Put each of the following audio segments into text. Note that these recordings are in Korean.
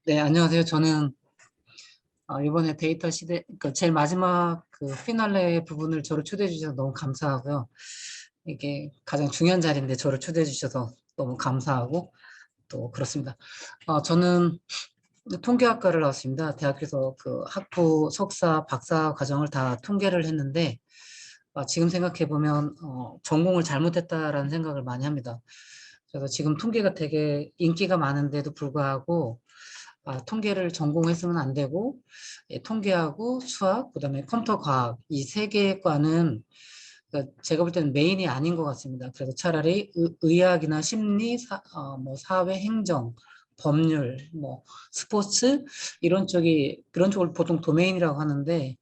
네, 안녕하세요. 저는 이번에 데이터 시대, 제일 마지막 그 피날레 부분을 저를 초대해 주셔서 너무 감사하고요. 이게 가장 중요한 자리인데 저를 초대해 주셔서 너무 감사하고 또 그렇습니다. 저는 통계학과를 나왔습니다. 대학에서 그 학부, 석사, 박사 과정을 다 통계를 했는데 지금 생각해 보면 전공을 잘못했다라는 생각을 많이 합니다. 그래서 지금 통계가 되게 인기가 많은데도 불구하고 통계를 전공했으면 안 되고, 통계하고 수학, 그다음에 컴퓨터 과학 이 세 개의 과는 제가 볼 때는 메인이 아닌 것 같습니다. 그래서 차라리 의학이나 심리, 뭐 사회, 행정, 법률, 뭐 스포츠 그런 쪽을 보통 도메인이라고 하는데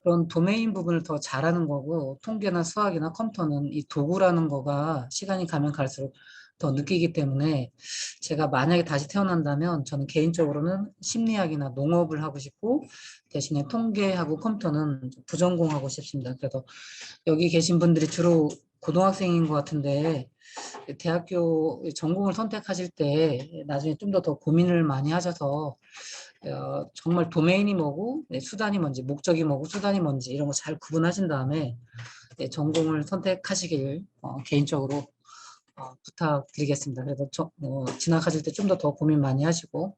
그런 도메인 부분을 더 잘하는 거고 통계나 수학이나 컴퓨터는 이 도구라는 거가 시간이 가면 갈수록 더 느끼기 때문에 제가 만약에 다시 태어난다면 저는 개인적으로는 심리학이나 농업을 하고 싶고 대신에 통계하고 컴퓨터는 부전공하고 싶습니다. 그래서 여기 계신 분들이 주로 고등학생인 것 같은데 대학교 전공을 선택하실 때 나중에 좀 더 고민을 많이 하셔서 정말 도메인이 뭐고 수단이 뭔지 목적이 뭐고 수단이 뭔지 이런 거 잘 구분하신 다음에 전공을 선택하시길 개인적으로 부탁드리겠습니다. 그래서 진학하실 때 좀 더 고민 많이 하시고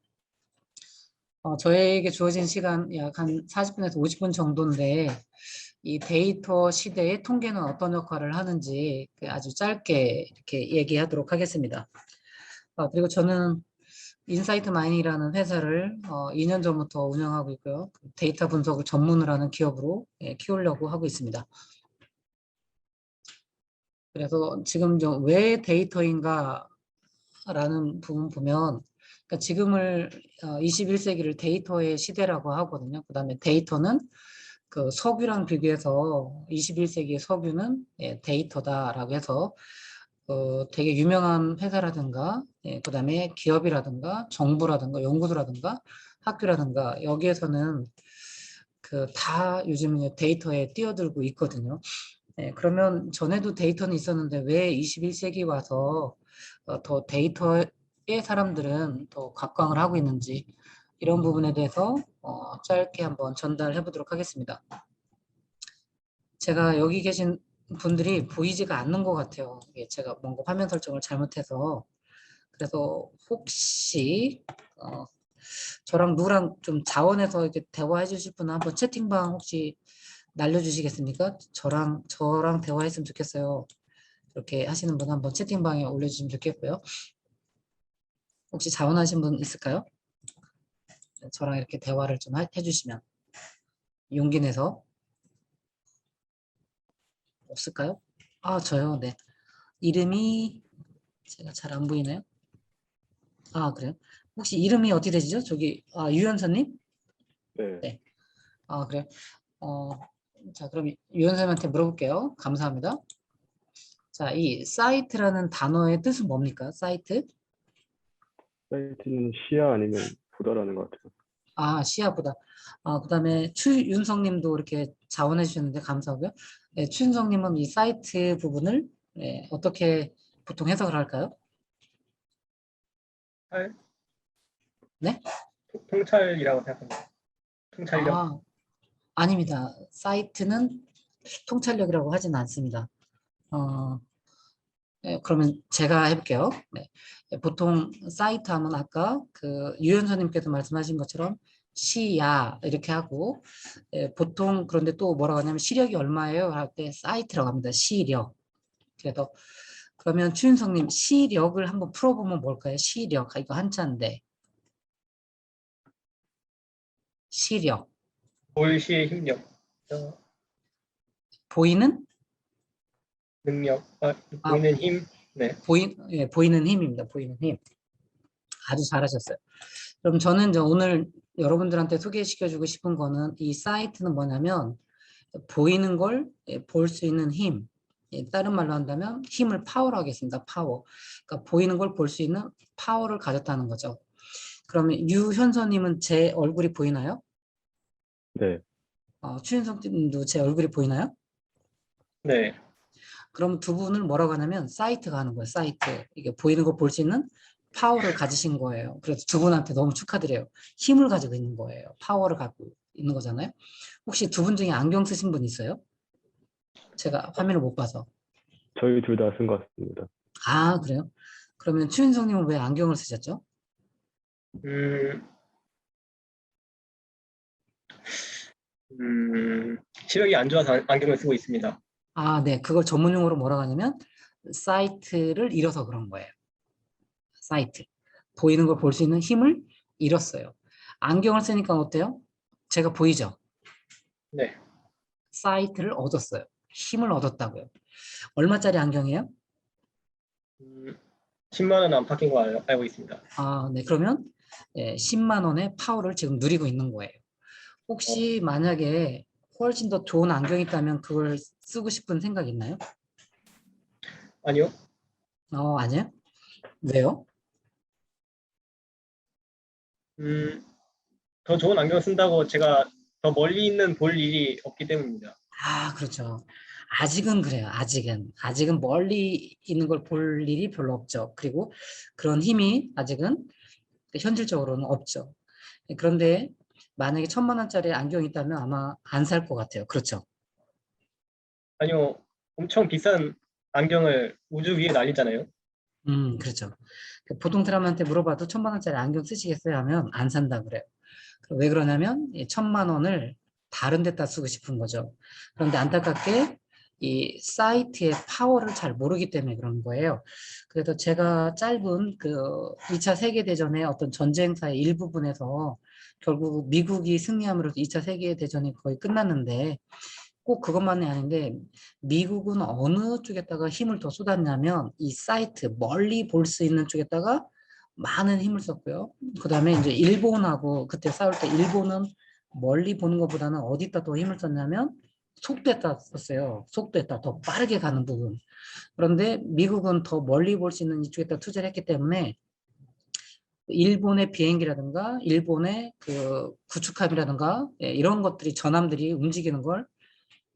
저에게 주어진 시간 약 한 40분에서 50분 정도인데 이 데이터 시대의 통계는 어떤 역할을 하는지 아주 짧게 이렇게 얘기하도록 하겠습니다. 그리고 저는 인사이트 마이닝이라는 회사를 2년 전부터 운영하고 있고요. 데이터 분석을 전문으로 하는 기업으로 키우려고 하고 있습니다. 그래서 지금 왜 데이터인가 라는 부분 보면 그러니까 지금을 21세기를 데이터의 시대라고 하거든요. 그다음에 데이터는 그 석유랑 비교해서 21세기의 석유는 데이터다라고 해서 되게 유명한 회사라든가 그다음에 기업이라든가 정부라든가 연구소라든가 학교라든가 여기에서는 그 다 요즘 데이터에 뛰어들고 있거든요. 그러면 전에도 데이터는 있었는데 왜 21세기 와서 더 데이터에 사람들은 더 각광을 하고 있는지 이런 부분에 대해서 짧게 한번 전달해 보도록 하겠습니다. 제가 여기 계신 분들이 보이지가 않는 것 같아요. 이게 제가 뭔가 화면 설정을 잘못해서 그래서 혹시 저랑 누구랑 좀 자원해서 이렇게 대화해 주실 분은 한번 채팅방 혹시 날려주시겠습니까? 저랑 대화했으면 좋겠어요. 이렇게 하시는 분 한번 채팅방에 올려주시면 좋겠고요. 혹시 자원하신 분 있을까요? 저랑 이렇게 대화를 좀 해주시면 용기 내서. 없을까요? 저요. 네. 이름이 제가 잘 안 보이나요? 그래요? 혹시 이름이 어떻게 되시죠? 저기 유연서님? 네. 네. 그래요. 자, 그럼 유연서님한테 물어볼게요. 감사합니다. 자, 이 사이트라는 단어의 뜻은 뭡니까? 사이트? 사이트는 시야 아니면 보다라는 것 같아요. 시야보다. 그다음에 추윤성님도 이렇게 자원해 주셨는데 감사하고요. 네, 추윤성님은 이 사이트 부분을 어떻게 보통 해석을 할까요? 통찰? 네? 통찰이라고 생각합니다. 통찰력? 아닙니다. 사이트는 통찰력이라고 하진 않습니다. 그러면 제가 해볼게요. 네. 보통 사이트 하면 아까 그 유연서님께서 말씀하신 것처럼 시야 이렇게 하고 보통 그런데 또 뭐라고 하냐면 시력이 얼마예요? 할 때 사이트라고 합니다. 시력. 그래서 그러면 추윤성님 시력을 한번 풀어보면 뭘까요? 시력 이거 한자인데 시력 볼시의 힘력, 보이는 능력, 아 보이는 힘. 네. 보이는 힘입니다. 보이는 힘. 아주 잘하셨어요. 그럼 저는 오늘 여러분들한테 소개시켜주고 싶은 거는 이 사이트는 뭐냐면 보이는 걸 볼 수 있는 힘. 다른 말로 한다면 힘을 파워로 하겠습니다. 파워. 그러니까 보이는 걸 볼 수 있는 파워를 가졌다는 거죠. 그러면 유현서님은 제 얼굴이 보이나요? 네. 추현성님도 제 얼굴이 보이나요? 네. 그럼 두 분을 뭐라고 하냐면 사이트가 하는 거예요. 사이트. 이게 보이는 걸 볼 수 있는 파워를 가지신 거예요. 그래서 두 분한테 너무 축하드려요. 힘을 가지고 있는 거예요. 파워를 갖고 있는 거잖아요. 혹시 두 분 중에 안경 쓰신 분 있어요? 제가 화면을 못 봐서. 저희 둘 다 쓴 것 같습니다. 아, 그래요? 그러면 추윤성님은 왜 안경을 쓰셨죠? 음, 시력이 안 좋아서 안경을 쓰고 있습니다. 아, 네. 그걸 전문용어로 뭐라고 하냐면 사이트를 잃어서 그런 거예요. 사이트. 보이는 걸 볼 수 있는 힘을 잃었어요. 안경을 쓰니까 어때요? 제가 보이죠? 네. 사이트를 얻었어요. 힘을 얻었다고요. 얼마짜리 안경이에요? 10만 원 안팎인 거 알고 있습니다. 아, 네. 그러면 10만 원의 파워를 지금 누리고 있는 거예요. 혹시 만약에 훨씬 더 좋은 안경이 있다면 그걸 쓰고 싶은 생각 있나요? 아니요. 아니요? 왜요? 더 좋은 안경을 쓴다고 제가 더 멀리 있는 볼 일이 없기 때문입니다. 아, 그렇죠. 아직은 그래요. 아직은 멀리 있는 걸 볼 일이 별로 없죠. 그리고 그런 힘이 아직은 현실적으로는 없죠. 그런데 만약에 1,000만 원짜리 안경이 있다면 아마 안 살 것 같아요. 그렇죠. 아니요. 엄청 비싼 안경을 우주 위에 날리잖아요. 그렇죠. 보통 사람한테 물어봐도 1,000만 원짜리 안경 쓰시겠어요? 하면 안 산다 그래요. 왜 그러냐면 이 1,000만 원을 다른 데다 쓰고 싶은 거죠. 그런데 안타깝게 이 사이트의 파워를 잘 모르기 때문에 그런 거예요. 그래서 제가 짧은 그 2차 세계대전의 어떤 전쟁사의 일부분에서 결국 미국이 승리함으로써 2차 세계대전이 거의 끝났는데 꼭 그것만이 아닌데 미국은 어느 쪽에다가 힘을 더 쏟았냐면 이 사이트 멀리 볼 수 있는 쪽에다가 많은 힘을 썼고요. 그 다음에 이제 일본하고 그때 싸울 때 일본은 멀리 보는 것보다는 어디다 더 힘을 썼냐면 속도에다 썼어요. 속도에다 더 빠르게 가는 부분. 그런데 미국은 더 멀리 볼 수 있는 이쪽에다 투자를 했기 때문에 일본의 비행기라든가 일본의 그 구축함이라든가 이런 것들이 전함들이 움직이는 걸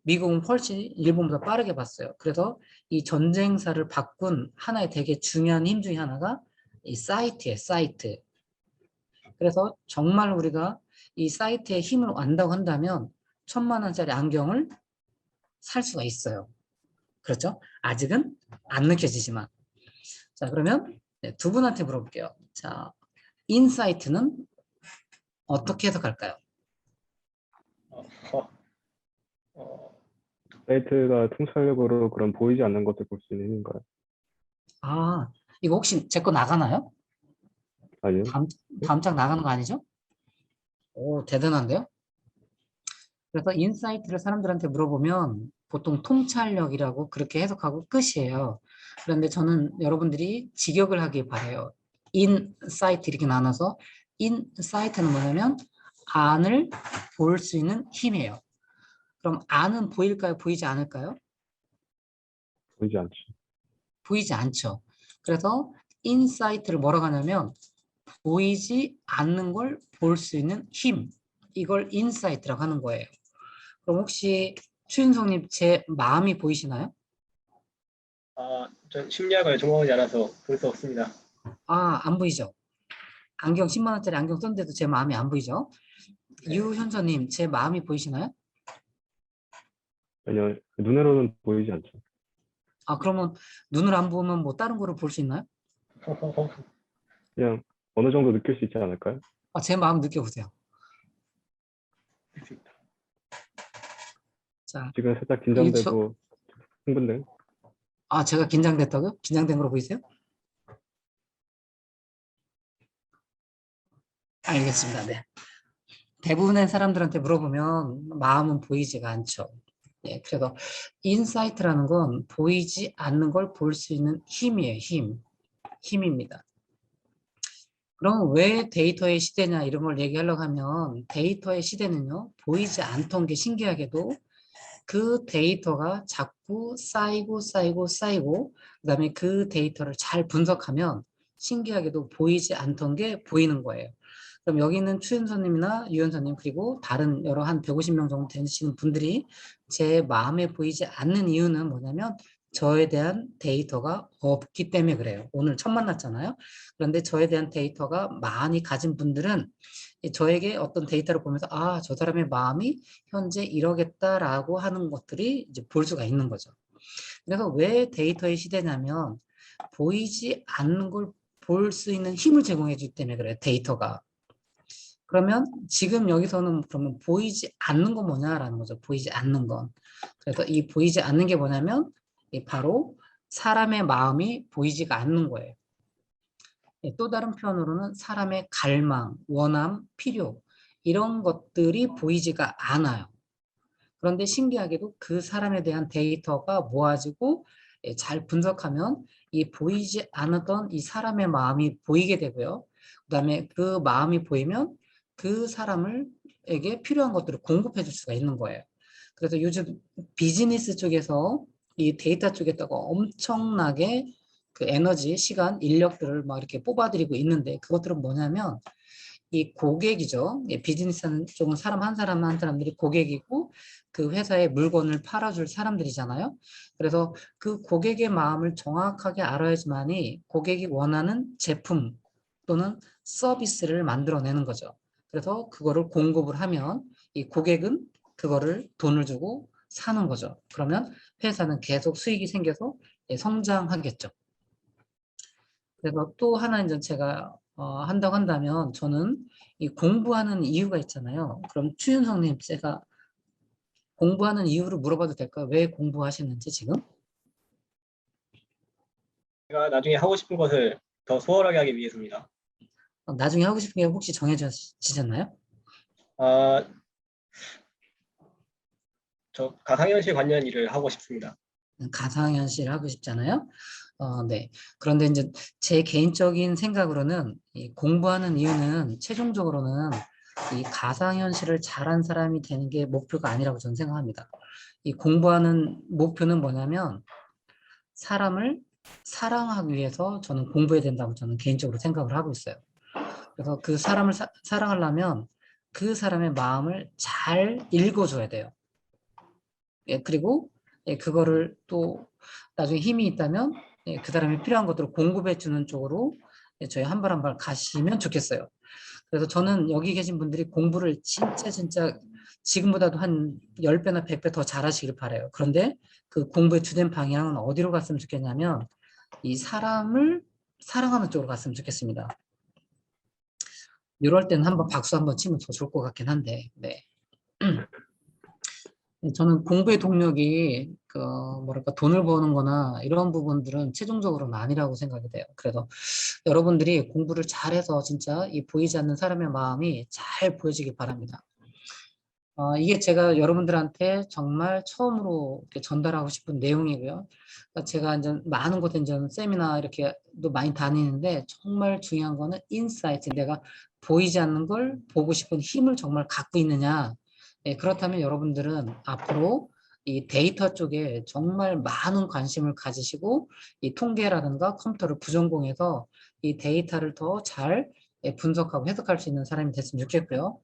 미국은 훨씬 일본보다 빠르게 봤어요. 그래서 이 전쟁사를 바꾼 하나의 되게 중요한 힘 중에 하나가 이 사이트예요, 사이트. 그래서 정말 우리가 이 사이트에 힘을 안다고 한다면 1,000만 원짜리 안경을 살 수가 있어요. 그렇죠? 아직은 안 느껴지지만. 자, 그러면 두 분한테 물어볼게요. 자, 인사이트는 어떻게 해석할까요? 어, 어, 사이트가 통찰력으로 그런 보이지 않는 것을 볼 수 있는 힘인가요? 아, 이거 혹시 제 거 나가나요? 아니요. 다음 장 나가는 거 아니죠? 오, 대단한데요? 그래서 인사이트를 사람들한테 물어보면 보통 통찰력이라고 그렇게 해석하고 끝이에요. 그런데 저는 여러분들이 직역을 하길 바래요. 인사이트 이렇게 나눠서 인사이트는 뭐냐면 안을 볼 수 있는 힘이에요. 그럼 안은 보일까요? 보이지 않을까요? 보이지 않죠. 보이지 않죠. 그래서 인사이트를 뭐라고 하냐면 보이지 않는 걸 볼 수 있는 힘. 이걸 인사이트라고 하는 거예요. 그럼 혹시 추윤성님 제 마음이 보이시나요? 전 심리학을 전공하지 않아서 볼 수 없습니다. 아, 안 보이죠? 안경 10만 원짜리 안경 썼는데도 제 마음이 안 보이죠? 네. 유현서님 제 마음이 보이시나요? 아니요. 눈으로는 보이지 않죠. 아, 그러면 눈을 안 보면 뭐 다른 거를 볼 수 있나요? 그냥 어느 정도 느낄 수 있지 않을까요? 아, 제 마음 느껴보세요. 자, 지금 살짝 일초, 긴장되고 흥분된. 아, 제가 긴장됐다고요? 긴장된 걸로 보이세요? 알겠습니다. 네. 대부분의 사람들한테 물어보면 마음은 보이지가 않죠. 예, 그래서 인사이트라는 건 보이지 않는 걸 볼 수 있는 힘이에요. 힘입니다. 그럼 왜 데이터의 시대냐 이런 걸 얘기하려고 하면 데이터의 시대는요. 보이지 않던 게 신기하게도 그 데이터가 자꾸 쌓이고 그다음에 그 데이터를 잘 분석하면 신기하게도 보이지 않던 게 보이는 거예요. 그럼 여기 있는 추윤서님이나 유현서님 그리고 다른 여러 한 150명 정도 되시는 분들이 제 마음에 보이지 않는 이유는 뭐냐면 저에 대한 데이터가 없기 때문에 그래요. 오늘 처음 만났잖아요. 그런데 저에 대한 데이터가 많이 가진 분들은 저에게 어떤 데이터를 보면서 아, 저 사람의 마음이 현재 이러겠다라고 하는 것들이 이제 볼 수가 있는 거죠. 그래서 왜 데이터의 시대냐면 보이지 않는 걸 볼 수 있는 힘을 제공해 주기 때문에 그래요. 데이터가. 그러면 지금 여기서는 그러면 보이지 않는 건 뭐냐라는 거죠. 보이지 않는 건. 그래서 이 보이지 않는 게 뭐냐면 바로 사람의 마음이 보이지가 않는 거예요. 또 다른 표현으로는 사람의 갈망, 원함, 필요 이런 것들이 보이지가 않아요. 그런데 신기하게도 그 사람에 대한 데이터가 모아지고 잘 분석하면 이 보이지 않았던 이 사람의 마음이 보이게 되고요. 그다음에 그 마음이 보이면 그 사람에게 필요한 것들을 공급해 줄 수가 있는 거예요. 그래서 요즘 비즈니스 쪽에서 이 데이터 쪽에다가 엄청나게 그 에너지, 시간, 인력들을 막 이렇게 뽑아들이고 있는데 그것들은 뭐냐면 이 고객이죠. 비즈니스 하는 쪽은 사람 한 사람 한 사람들이 고객이고 그 회사에 물건을 팔아줄 사람들이잖아요. 그래서 그 고객의 마음을 정확하게 알아야지만이 고객이 원하는 제품 또는 서비스를 만들어내는 거죠. 그래서 그거를 공급을 하면 이 고객은 그거를 돈을 주고 사는 거죠. 그러면 회사는 계속 수익이 생겨서 성장하겠죠. 그래서 또 하나 이제 제가 한다고 한다면 저는 이 공부하는 이유가 있잖아요. 그럼 추윤성님 제가 공부하는 이유를 물어봐도 될까요? 왜 공부하시는지 지금? 제가 나중에 하고 싶은 것을 더 수월하게 하기 위해서입니다. 나중에 하고 싶은 게 혹시 정해지셨나요? 아, 저 가상현실 관련 일을 하고 싶습니다. 가상현실 하고 싶잖아요. 네. 그런데 이제 제 개인적인 생각으로는 이 공부하는 이유는 최종적으로는 이 가상현실을 잘한 사람이 되는 게 목표가 아니라고 저는 생각합니다. 이 공부하는 목표는 뭐냐면 사람을 사랑하기 위해서 저는 공부해야 된다고 저는 개인적으로 생각을 하고 있어요. 그래서 그 사람을 사랑하려면 그 사람의 마음을 잘 읽어줘야 돼요. 그리고 그거를 또 나중에 힘이 있다면 그 사람이 필요한 것들을 공급해 주는 쪽으로 저희 한 발 한 발 가시면 좋겠어요. 그래서 저는 여기 계신 분들이 공부를 진짜 지금보다도 한 10배나 100배 더 잘하시길 바라요. 그런데 그 공부의 주된 방향은 어디로 갔으면 좋겠냐면 이 사람을 사랑하는 쪽으로 갔으면 좋겠습니다. 이럴 때는 한번 박수 한번 치면 더 좋을 것 같긴 한데, 네. 저는 공부의 동력이 그 뭐랄까 돈을 버는 거나 이런 부분들은 최종적으로는 아니라고 생각이 돼요. 그래서 여러분들이 공부를 잘해서 진짜 이 보이지 않는 사람의 마음이 잘 보여지길 바랍니다. 이게 제가 여러분들한테 정말 처음으로 이렇게 전달하고 싶은 내용이고요. 그러니까 제가 이제 많은 곳에 이제 세미나 이렇게도 많이 다니는데 정말 중요한 거는 인사이트. 내가 보이지 않는 걸 보고 싶은 힘을 정말 갖고 있느냐. 그렇다면 여러분들은 앞으로 이 데이터 쪽에 정말 많은 관심을 가지시고 이 통계라든가 컴퓨터를 부전공해서 이 데이터를 더 잘 분석하고 해석할 수 있는 사람이 됐으면 좋겠고요.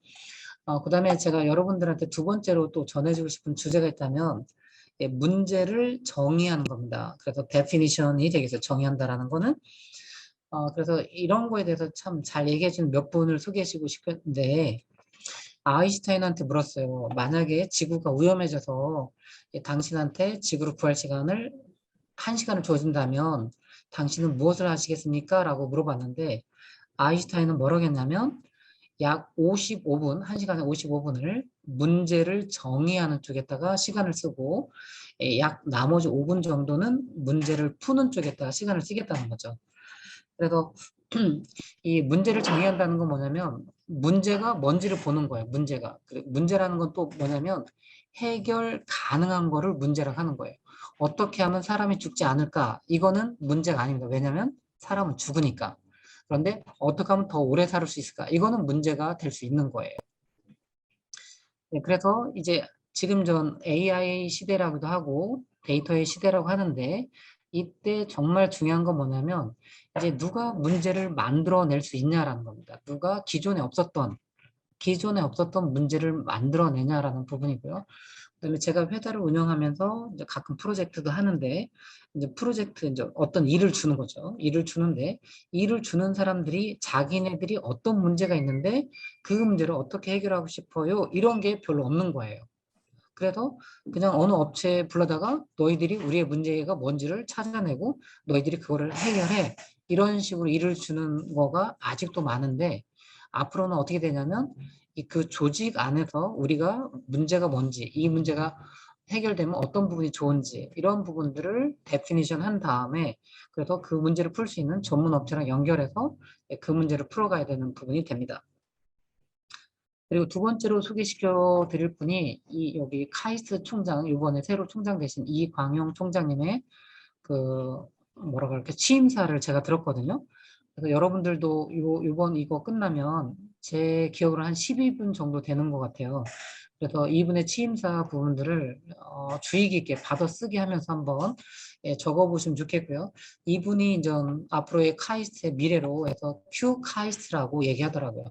그다음에 제가 여러분들한테 두 번째로 또 전해주고 싶은 주제가 있다면 문제를 정의하는 겁니다. 그래서 definition이 되겠어요. 정의한다라는 거는. 그래서 이런 거에 대해서 참 잘 얘기해 주는 몇 분을 소개해주고 싶은데 아인슈타인한테 물었어요. 만약에 지구가 위험해져서 당신한테 지구를 구할 시간을 1시간을 줘준다면 당신은 무엇을 하시겠습니까? 라고 물어봤는데 아인슈타인은 뭐라고 했냐면 약 55분, 1시간에 55분을 문제를 정의하는 쪽에다가 시간을 쓰고 약 나머지 5분 정도는 문제를 푸는 쪽에다가 시간을 쓰겠다는 거죠. 그래서 이 문제를 정의한다는 건 뭐냐면 문제가 뭔지를 보는 거예요. 문제가. 문제라는 건 또 뭐냐면 해결 가능한 거를 문제라고 하는 거예요. 어떻게 하면 사람이 죽지 않을까? 이거는 문제가 아닙니다. 왜냐하면 사람은 죽으니까. 그런데 어떻게 하면 더 오래 살 수 있을까? 이거는 문제가 될 수 있는 거예요. 네, 그래서 이제 지금 전 AI 시대라고도 하고 데이터의 시대라고 하는데 이때 정말 중요한 건 뭐냐면 이제 누가 문제를 만들어낼 수 있냐라는 겁니다. 누가 기존에 없었던 기존에 없었던 문제를 만들어내냐라는 부분이고요. 그다음에 제가 회사를 운영하면서 이제 가끔 프로젝트도 하는데 이제 프로젝트 이제 어떤 일을 주는 거죠. 일을 주는데 일을 주는 사람들이 자기네들이 어떤 문제가 있는데 그 문제를 어떻게 해결하고 싶어요. 이런 게 별로 없는 거예요. 그래서 그냥 어느 업체에 불러다가 너희들이 우리의 문제가 뭔지를 찾아내고 너희들이 그거를 해결해. 이런 식으로 일을 주는 거가 아직도 많은데 앞으로는 어떻게 되냐면 그 조직 안에서 우리가 문제가 뭔지 이 문제가 해결되면 어떤 부분이 좋은지 이런 부분들을 데피니션 한 다음에 그래서 그 문제를 풀 수 있는 전문 업체랑 연결해서 그 문제를 풀어가야 되는 부분이 됩니다. 그리고 두 번째로 소개시켜 드릴 분이 이 여기 카이스트 총장 이번에 새로 총장 되신 이광용 총장님의 그 뭐라 그럴까 취임사를 제가 들었거든요. 그래서 여러분들도 이번 이거 끝나면 제 기억으로 한 12분 정도 되는 것 같아요. 그래서 이분의 취임사 부분들을 주의 깊게 받아쓰기 하면서 한번 적어보시면 좋겠고요. 이분이 이제 앞으로의 카이스트의 미래로 해서 큐 카이스트라고 얘기하더라고요.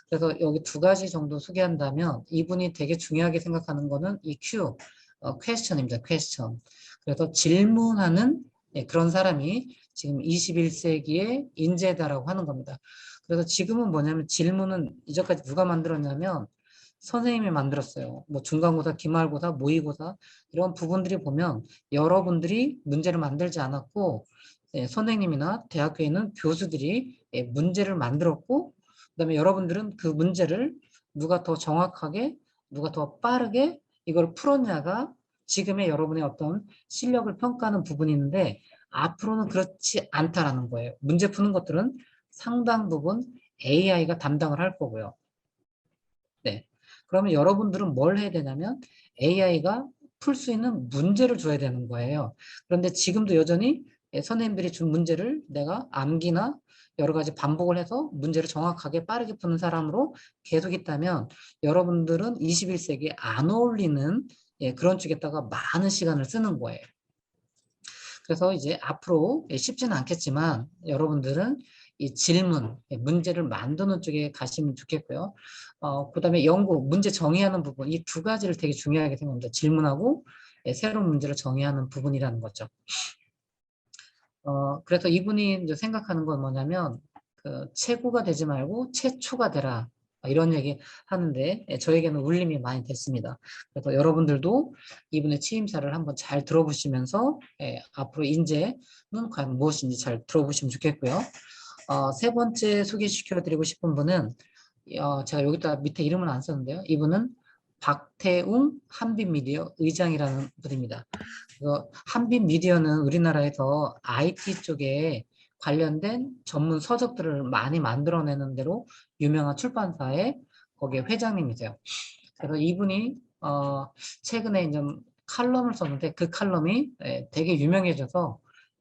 그래서 여기 두 가지 정도 소개한다면 이분이 되게 중요하게 생각하는 거는 이 Q, 퀘스천입니다. 퀘스천. 그래서 질문하는 그런 사람이 지금 21세기의 인재다라고 하는 겁니다. 그래서 지금은 뭐냐면 질문은 이전까지 누가 만들었냐면 선생님이 만들었어요. 뭐 중간고사, 기말고사, 모의고사 이런 부분들이 보면 여러분들이 문제를 만들지 않았고 선생님이나 대학교에 있는 교수들이 문제를 만들었고 그다음에 여러분들은 그 문제를 누가 더 정확하게, 누가 더 빠르게 이걸 풀었냐가 지금의 여러분의 어떤 실력을 평가하는 부분이 있는데 앞으로는 그렇지 않다라는 거예요. 문제 푸는 것들은 상당 부분 AI가 담당을 할 거고요. 네. 그러면 여러분들은 뭘 해야 되냐면 AI가 풀 수 있는 문제를 줘야 되는 거예요. 그런데 지금도 여전히 선생님들이 준 문제를 내가 암기나 여러 가지 반복을 해서 문제를 정확하게 빠르게 푸는 사람으로 계속 있다면 여러분들은 21세기에 안 어울리는 그런 쪽에다가 많은 시간을 쓰는 거예요. 그래서 이제 앞으로 쉽지는 않겠지만 여러분들은 이 질문, 문제를 만드는 쪽에 가시면 좋겠고요. 그다음에 연구, 문제 정의하는 부분, 이 두 가지를 되게 중요하게 생각합니다. 질문하고 새로운 문제를 정의하는 부분이라는 거죠. 그래서 이분이 이제 생각하는 건 뭐냐면 그 최고가 되지 말고 최초가 되라. 이런 얘기 하는데 저에게는 울림이 많이 됐습니다. 그래서 여러분들도 이분의 취임사를 한번 잘 들어보시면서 앞으로 인재는 과연 무엇인지 잘 들어보시면 좋겠고요. 세 번째 소개시켜드리고 싶은 분은 제가 여기다 밑에 이름은 안 썼는데요. 이분은 박태웅 한빛미디어 의장이라는 분입니다. 한빛미디어는 우리나라에서 IT 쪽에 관련된 전문 서적들을 많이 만들어내는 대로 유명한 출판사의 거기에 회장님이세요. 그래서 이분이 최근에 이제 칼럼을 썼는데 그 칼럼이 되게 유명해져서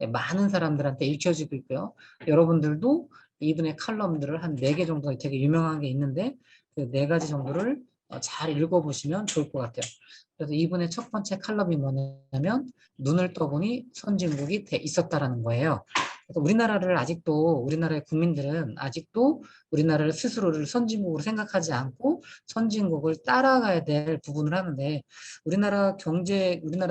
많은 사람들한테 읽혀지고 있고요. 여러분들도 이분의 칼럼들을 한 4개 정도 되게 유명한 게 있는데 그 4가지 정도를 잘 읽어보시면 좋을 것 같아요. 그래서 이분의 첫 번째 칼럼이 뭐냐면 눈을 떠보니 선진국이 있었다라는 거예요. 그래서 우리나라를 아직도 우리나라의 국민들은 아직도 우리나라를 스스로를 선진국으로 생각하지 않고 선진국을 따라가야 될 부분을 하는데 우리나라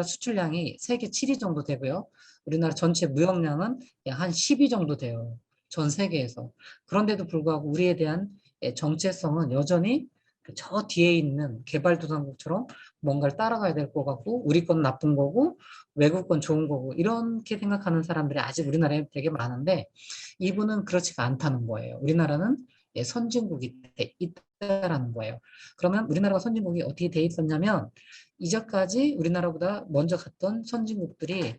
수출량이 세계 7위 정도 되고요. 우리나라 전체 무역량은 약 한 10위 정도 돼요. 전 세계에서. 그런데도 불구하고 우리에 대한 정체성은 여전히 저 뒤에 있는 개발도상국처럼 뭔가를 따라가야 될 것 같고 우리 건 나쁜 거고 외국 건 좋은 거고 이렇게 생각하는 사람들이 아직 우리나라에 되게 많은데 이분은 그렇지가 않다는 거예요. 우리나라는 선진국이 있다라는 거예요. 그러면 우리나라가 선진국이 어떻게 돼 있었냐면 이전까지 우리나라보다 먼저 갔던 선진국들이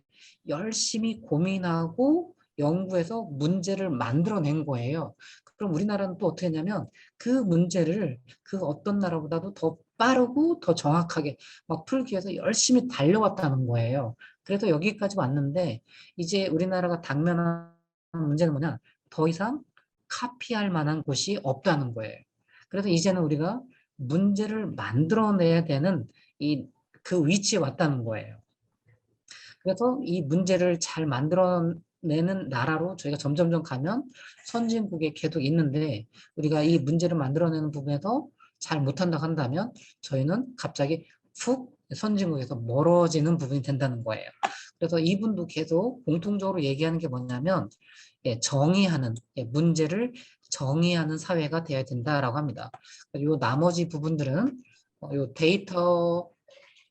열심히 고민하고 연구해서 문제를 만들어낸 거예요. 그럼 우리나라는 또 어떻게 했냐면 그 문제를 그 어떤 나라보다도 더 빠르고 더 정확하게 막 풀기 위해서 열심히 달려왔다는 거예요. 그래서 여기까지 왔는데 이제 우리나라가 당면한 문제는 뭐냐? 더 이상 카피할 만한 곳이 없다는 거예요. 그래서 이제는 우리가 문제를 만들어내야 되는 그 위치에 왔다는 거예요. 그래서 이 문제를 잘 만들어내는 나라로 저희가 점점점 가면 선진국에 계속 있는데 우리가 이 문제를 만들어내는 부분에서 잘 못한다고 한다면 저희는 갑자기 훅 선진국에서 멀어지는 부분이 된다는 거예요. 그래서 이분도 계속 공통적으로 얘기하는 게 뭐냐면 정의하는 문제를 정의하는 사회가 되어야 된다라고 합니다. 요 나머지 부분들은 요 데이터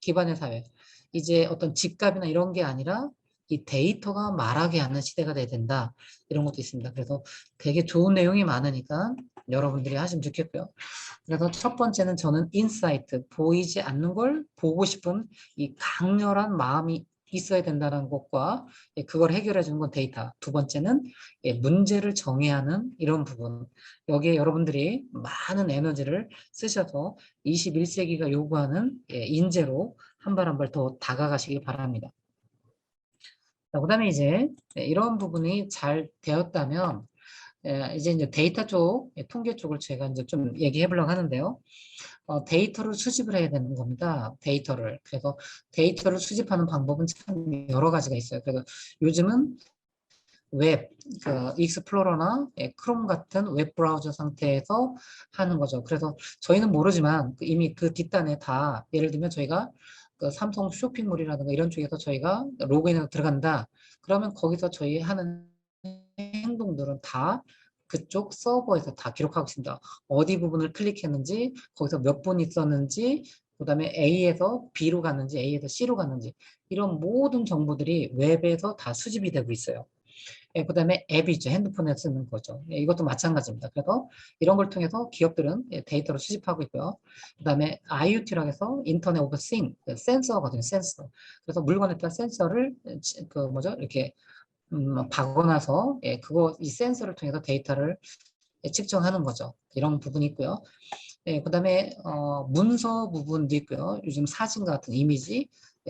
기반의 사회, 이제 어떤 집값이나 이런 게 아니라 이 데이터가 말하게 하는 시대가 돼야 된다, 이런 것도 있습니다. 그래서 되게 좋은 내용이 많으니까 여러분들이 하시면 좋겠고요. 그래서 첫 번째는 저는 인사이트, 보이지 않는 걸 보고 싶은 이 강렬한 마음이 있어야 된다는 것과 그걸 해결해 주는 건 데이터. 두 번째는 문제를 정의하는 이런 부분. 여기에 여러분들이 많은 에너지를 쓰셔서 21세기가 요구하는 인재로 한 발 한 발 더 다가가시기 바랍니다. 그다음에 이제 이런 부분이 잘 되었다면 이제 데이터 쪽, 통계 쪽을 제가 이제 좀 얘기해 보려고 하는데요. 데이터를 수집을 해야 되는 겁니다. 데이터를. 그래서 데이터를 수집하는 방법은 참 여러 가지가 있어요. 그래서 요즘은 웹, 익스플로러나 크롬 같은 웹 브라우저 상태에서 하는 거죠. 그래서 저희는 모르지만 이미 그 뒷단에 다, 예를 들면 저희가 그 삼성 쇼핑몰이라든가 이런 쪽에서 저희가 로그인해서 들어간다. 그러면 거기서 저희 하는 행동들은 다 그쪽 서버에서 다 기록하고 있습니다. 어디 부분을 클릭했는지, 거기서 몇 분 있었는지, 그다음에 A에서 B로 갔는지, A에서 C로 갔는지, 이런 모든 정보들이 웹에서 다 수집이 되고 있어요. 그다음에 앱이죠. 핸드폰에 쓰는 거죠. 이것도 마찬가지입니다. 그래서 이런 걸 통해서 기업들은 데이터를 수집하고 있고요. 그다음에 IoT라고 해서 인터넷 오브 싱, 센서거든요. 센서. 그래서 물건에다 센서를 이렇게 박아놔서 이 센서를 통해서 데이터를 측정하는 거죠. 이런 부분이 있고요. 그다음에 문서 부분도 있고요. 요즘 사진 같은 이미지,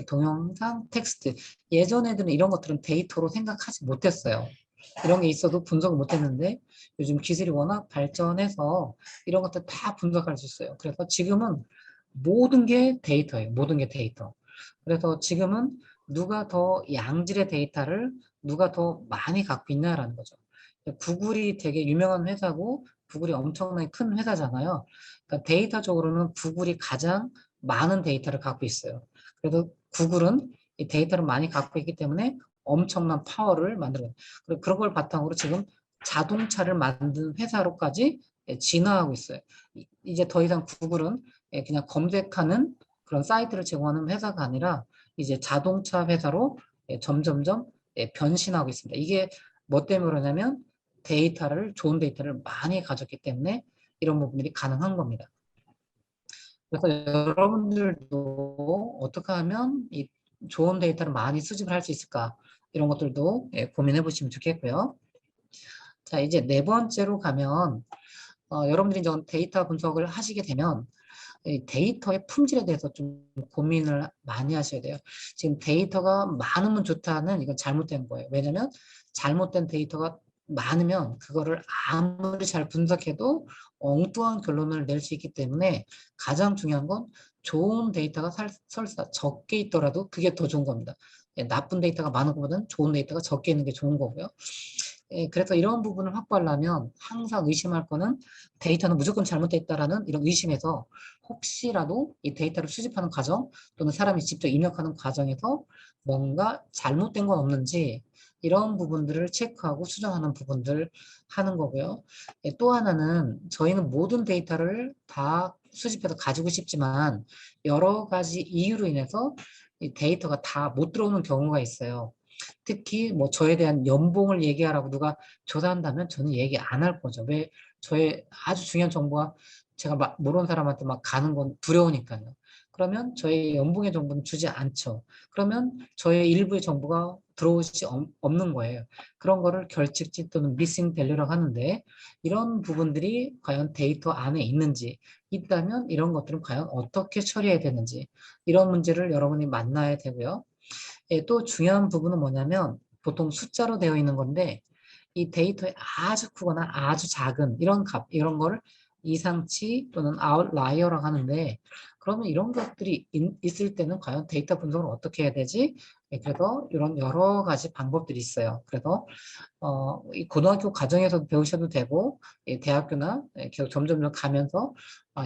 동영상, 텍스트. 예전 애들은 이런 것들은 데이터로 생각하지 못했어요. 이런 게 있어도 분석을 못했는데 요즘 기술이 워낙 발전해서 이런 것들 다 분석할 수 있어요. 그래서 지금은 모든 게 데이터예요. 모든 게 데이터. 그래서 지금은 누가 더 양질의 데이터를 누가 더 많이 갖고 있냐라는 거죠. 구글이 되게 유명한 회사고 구글이 엄청나게 큰 회사잖아요. 그러니까 데이터적으로는 구글이 가장 많은 데이터를 갖고 있어요. 그래서 구글은 이 데이터를 많이 갖고 있기 때문에 엄청난 파워를 만들어요. 그리고 그런 걸 바탕으로 지금 자동차를 만든 회사로까지 진화하고 있어요. 이제 더 이상 구글은 그냥 검색하는 그런 사이트를 제공하는 회사가 아니라 이제 자동차 회사로 점점점 변신하고 있습니다. 이게 뭐 때문에 그러냐면 좋은 데이터를 많이 가졌기 때문에 이런 부분들이 가능한 겁니다. 그래서 여러분들도 어떻게 하면 이 좋은 데이터를 많이 수집을 할 수 있을까? 이런 것들도 고민해 보시면 좋겠고요. 자, 이제 네 번째로 가면 여러분들이 이제 데이터 분석을 하시게 되면 이 데이터의 품질에 대해서 좀 고민을 많이 하셔야 돼요. 지금 데이터가 많으면 좋다는 이건 잘못된 거예요. 왜냐면 잘못된 데이터가 많으면 그거를 아무리 잘 분석해도 엉뚱한 결론을 낼 수 있기 때문에 가장 중요한 건 좋은 데이터가 설사 적게 있더라도 그게 더 좋은 겁니다. 나쁜 데이터가 많은 것보다는 좋은 데이터가 적게 있는 게 좋은 거고요. 그래서 이런 부분을 확보하려면 항상 의심할 거는 데이터는 무조건 잘못됐다라는 이런 의심에서 혹시라도 이 데이터를 수집하는 과정 또는 사람이 직접 입력하는 과정에서 뭔가 잘못된 건 없는지 이런 부분들을 체크하고 수정하는 부분들 하는 거고요. 또 하나는 저희는 모든 데이터를 다 수집해서 가지고 싶지만 여러 가지 이유로 인해서 이 데이터가 다 못 들어오는 경우가 있어요. 특히 뭐 저에 대한 연봉을 얘기하라고 누가 조사한다면 저는 얘기 안 할 거죠. 왜? 저의 아주 중요한 정보가 제가 막 모르는 사람한테 막 가는 건 두려우니까요. 그러면 저의 연봉의 정보는 주지 않죠. 그러면 저의 일부의 정보가 들어올 수 없는 거예요. 그런 거를 결칙지 또는 미싱 밸류라고 하는데 이런 부분들이 과연 데이터 안에 있는지 있다면 이런 것들은 과연 어떻게 처리해야 되는지 이런 문제를 여러분이 만나야 되고요. 또 중요한 부분은 뭐냐면 보통 숫자로 되어 있는 건데 이 데이터에 아주 크거나 아주 작은 이런 값, 이런 거를 이상치 또는 아웃라이어라고 하는데 그러면 이런 것들이 있을 때는 과연 데이터 분석을 어떻게 해야 되지? 그래서 이런 여러 가지 방법들이 있어요. 그래서 이 고등학교 과정에서 배우셔도 되고 이 대학교나 계속 점점 가면서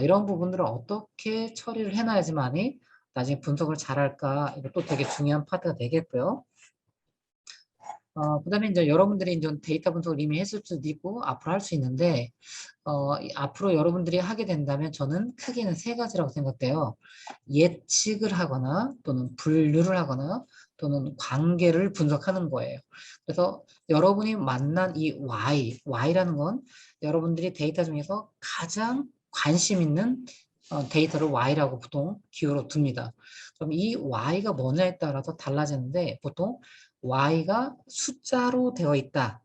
이런 부분들을 어떻게 처리를 해놔야지만이 나중에 분석을 잘할까 이것도 되게 중요한 파트가 되겠고요. 그다음에 이제 여러분들이 이제 데이터 분석을 이미 했을 수도 있고 앞으로 할 수 있는데 앞으로 여러분들이 하게 된다면 저는 크게는 세 가지라고 생각돼요. 예측을 하거나 또는 분류를 하거나 또는 관계를 분석하는 거예요. 그래서 여러분이 만난 이 Y라는 건 여러분들이 데이터 중에서 가장 관심 있는 데이터를 Y라고 보통 기호로 둡니다. 그럼 이 Y가 뭐냐에 따라서 달라지는데 보통 Y가 숫자로 되어 있다.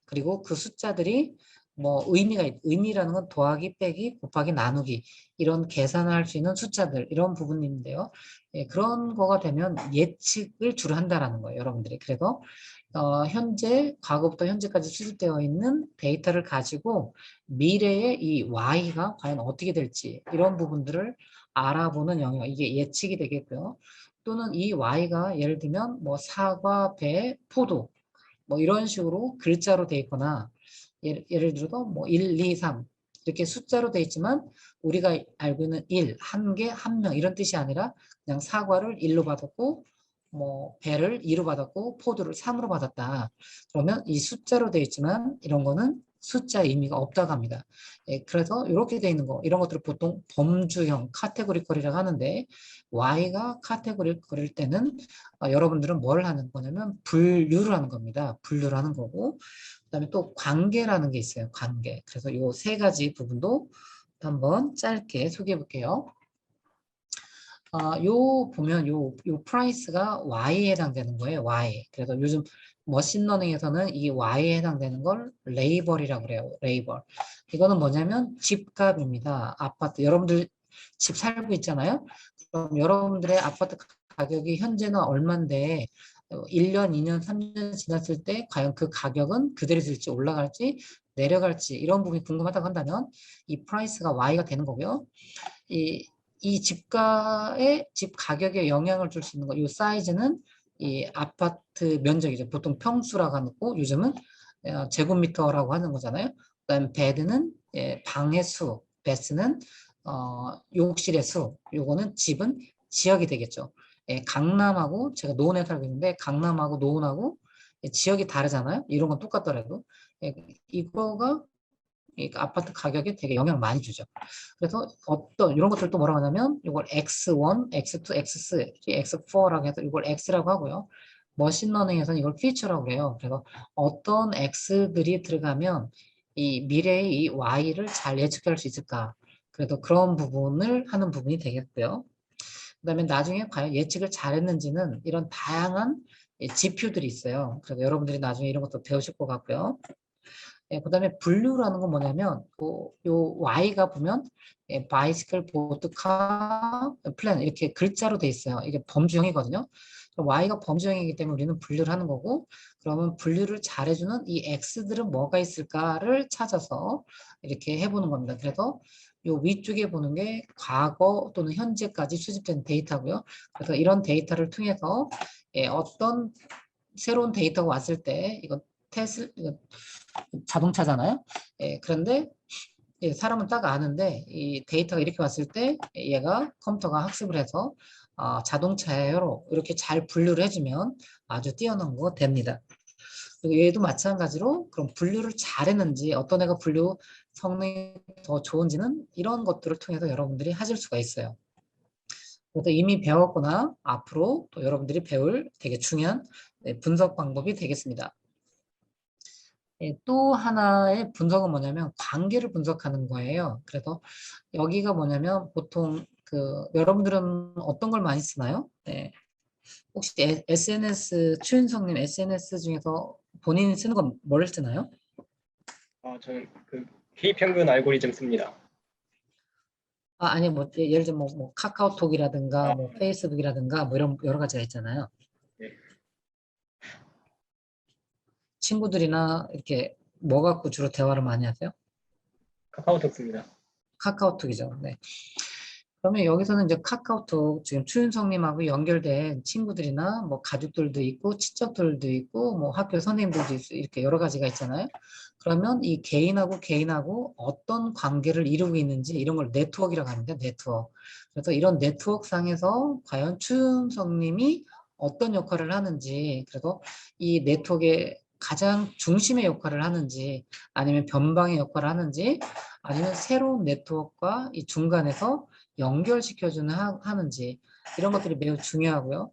그리고 그 숫자들이 뭐 의미라는 건 더하기, 빼기, 곱하기, 나누기 이런 계산을 할 수 있는 숫자들 이런 부분인데요. 예, 그런 거가 되면 예측을 주로 한다라는 거예요, 여러분들이. 그래서 현재 과거부터 현재까지 수집되어 있는 데이터를 가지고 미래의 이 Y가 과연 어떻게 될지 이런 부분들을 알아보는 영역 이게 예측이 되겠고요. 또는 이 Y가 예를 들면 뭐 사과, 배, 포도 뭐 이런 식으로 글자로 돼 있거나 예를 들어서 뭐 1, 2, 3 이렇게 숫자로 돼 있지만 우리가 알고 있는 1, 한 개, 한 명 이런 뜻이 아니라 그냥 사과를 1로 받았고 뭐 배를 2로 받았고 포도를 3으로 받았다. 그러면 이 숫자로 돼 있지만 이런 거는 숫자 의미가 없다고 합니다. 예, 그래서 이렇게 돼 있는 거 이런 것들을 보통 범주형 카테고리컬이라고 하는데 Y가 카테고리컬일 때는 여러분들은 뭘 하는 거냐면 분류를 하는 겁니다. 분류를 하는 거고 그다음에 또 관계라는 게 있어요. 관계. 그래서 요 세 가지 부분도 한번 짧게 소개해 볼게요. 요 보면 요 프라이스가 Y에 해당되는 거예요. Y. 그래서 요즘 머신러닝에서는 이 Y에 해당되는 걸 레이벌이라고 그래요. 레이벌. 이거는 뭐냐면 집값입니다. 아파트. 여러분들 집 살고 있잖아요. 그럼 여러분들의 아파트 가격이 현재는 얼만데 1년, 2년, 3년 지났을 때 과연 그 가격은 그대로 있을지 올라갈지 내려갈지 이런 부분이 궁금하다고 한다면 이 프라이스가 Y가 되는 거고요. 이 집가의 집 가격에 영향을 줄 수 있는 거, 이 사이즈는 이 아파트 면적이죠. 보통 평수라고 하고 요즘은 제곱미터라고 하는 거잖아요. 그다음에 베드는 방의 수, 베스는 욕실의 수, 요거는 집은 지역이 되겠죠. 강남하고 제가 노원에 살고 있는데 강남하고 노원하고 지역이 다르잖아요. 이런 건 똑같더라도 이거가 이 아파트 가격에 되게 영향을 많이 주죠. 그래서 어떤 이런 것들 또 뭐라고 하냐면 이걸 X1, X2, X3, X4라고 해서 이걸 X라고 하고요. 머신러닝에서는 이걸 피처라고 그래요. 그래서 어떤 X들이 들어가면 이 미래의 이 Y를 잘 예측할 수 있을까? 그래도 그런 부분을 하는 부분이 되겠고요. 그다음에 나중에 과연 예측을 잘했는지는 이런 다양한 지표들이 있어요. 그래서 여러분들이 나중에 이런 것도 배우실 것 같고요. 그다음에 분류라는 건 뭐냐면 요 Y가 보면 바이시클, 보트, 카, 플랜 이렇게 글자로 돼 있어요. 이게 범주형이거든요. Y가 범주형이기 때문에 우리는 분류를 하는 거고 그러면 분류를 잘해주는 이 X들은 뭐가 있을까를 찾아서 이렇게 해보는 겁니다. 그래서 요 위쪽에 보는 게 과거 또는 현재까지 수집된 데이터고요. 그래서 이런 데이터를 통해서 어떤 새로운 데이터가 왔을 때 이거 이거 자동차잖아요. 그런데 사람은 딱 아는데 이 데이터가 이렇게 왔을 때 얘가 컴퓨터가 학습을 해서 자동차예요 이렇게 잘 분류를 해주면 아주 뛰어난 거 됩니다. 그리고 얘도 마찬가지로 그럼 분류를 잘했는지 어떤 애가 분류 성능이 더 좋은지는 이런 것들을 통해서 여러분들이 하실 수가 있어요. 그래서 이미 배웠거나 앞으로 또 여러분들이 배울 되게 중요한 분석 방법이 되겠습니다. 또 하나의 분석은 뭐냐면 관계를 분석하는 거예요. 그래서 여기가 뭐냐면 보통 여러분들은 어떤 걸 많이 쓰나요? 네. 혹시 SNS 추윤성님 SNS 중에서 본인이 쓰는 건 뭘 쓰나요? 저는 그 K평균 알고리즘 씁니다. 아니 뭐 예를 들면 뭐 카카오톡이라든가 아, 뭐 페이스북이라든가 뭐 이런 여러 가지가 있잖아요. 네. 친구들이나 이렇게 뭐 갖고 주로 대화를 많이 하세요? 카카오톡 씁니다. 카카오톡이죠. 네. 그러면 여기서는 이제 카카오톡 지금 추윤성님하고 연결된 친구들이나 뭐 가족들도 있고 친척들도 있고 뭐 학교 선생님들도 있고 이렇게 여러 가지가 있잖아요. 그러면 이 개인하고 개인하고 어떤 관계를 이루고 있는지 이런 걸 네트워크라고 하는데 네트워크. 그래서 이런 네트워크 상에서 과연 추윤성님이 어떤 역할을 하는지 그래서 이 네트워크의 가장 중심의 역할을 하는지 아니면 변방의 역할을 하는지 아니면 새로운 네트워크와 이 중간에서 연결시켜주는 하는지 이런 것들이 매우 중요하고요.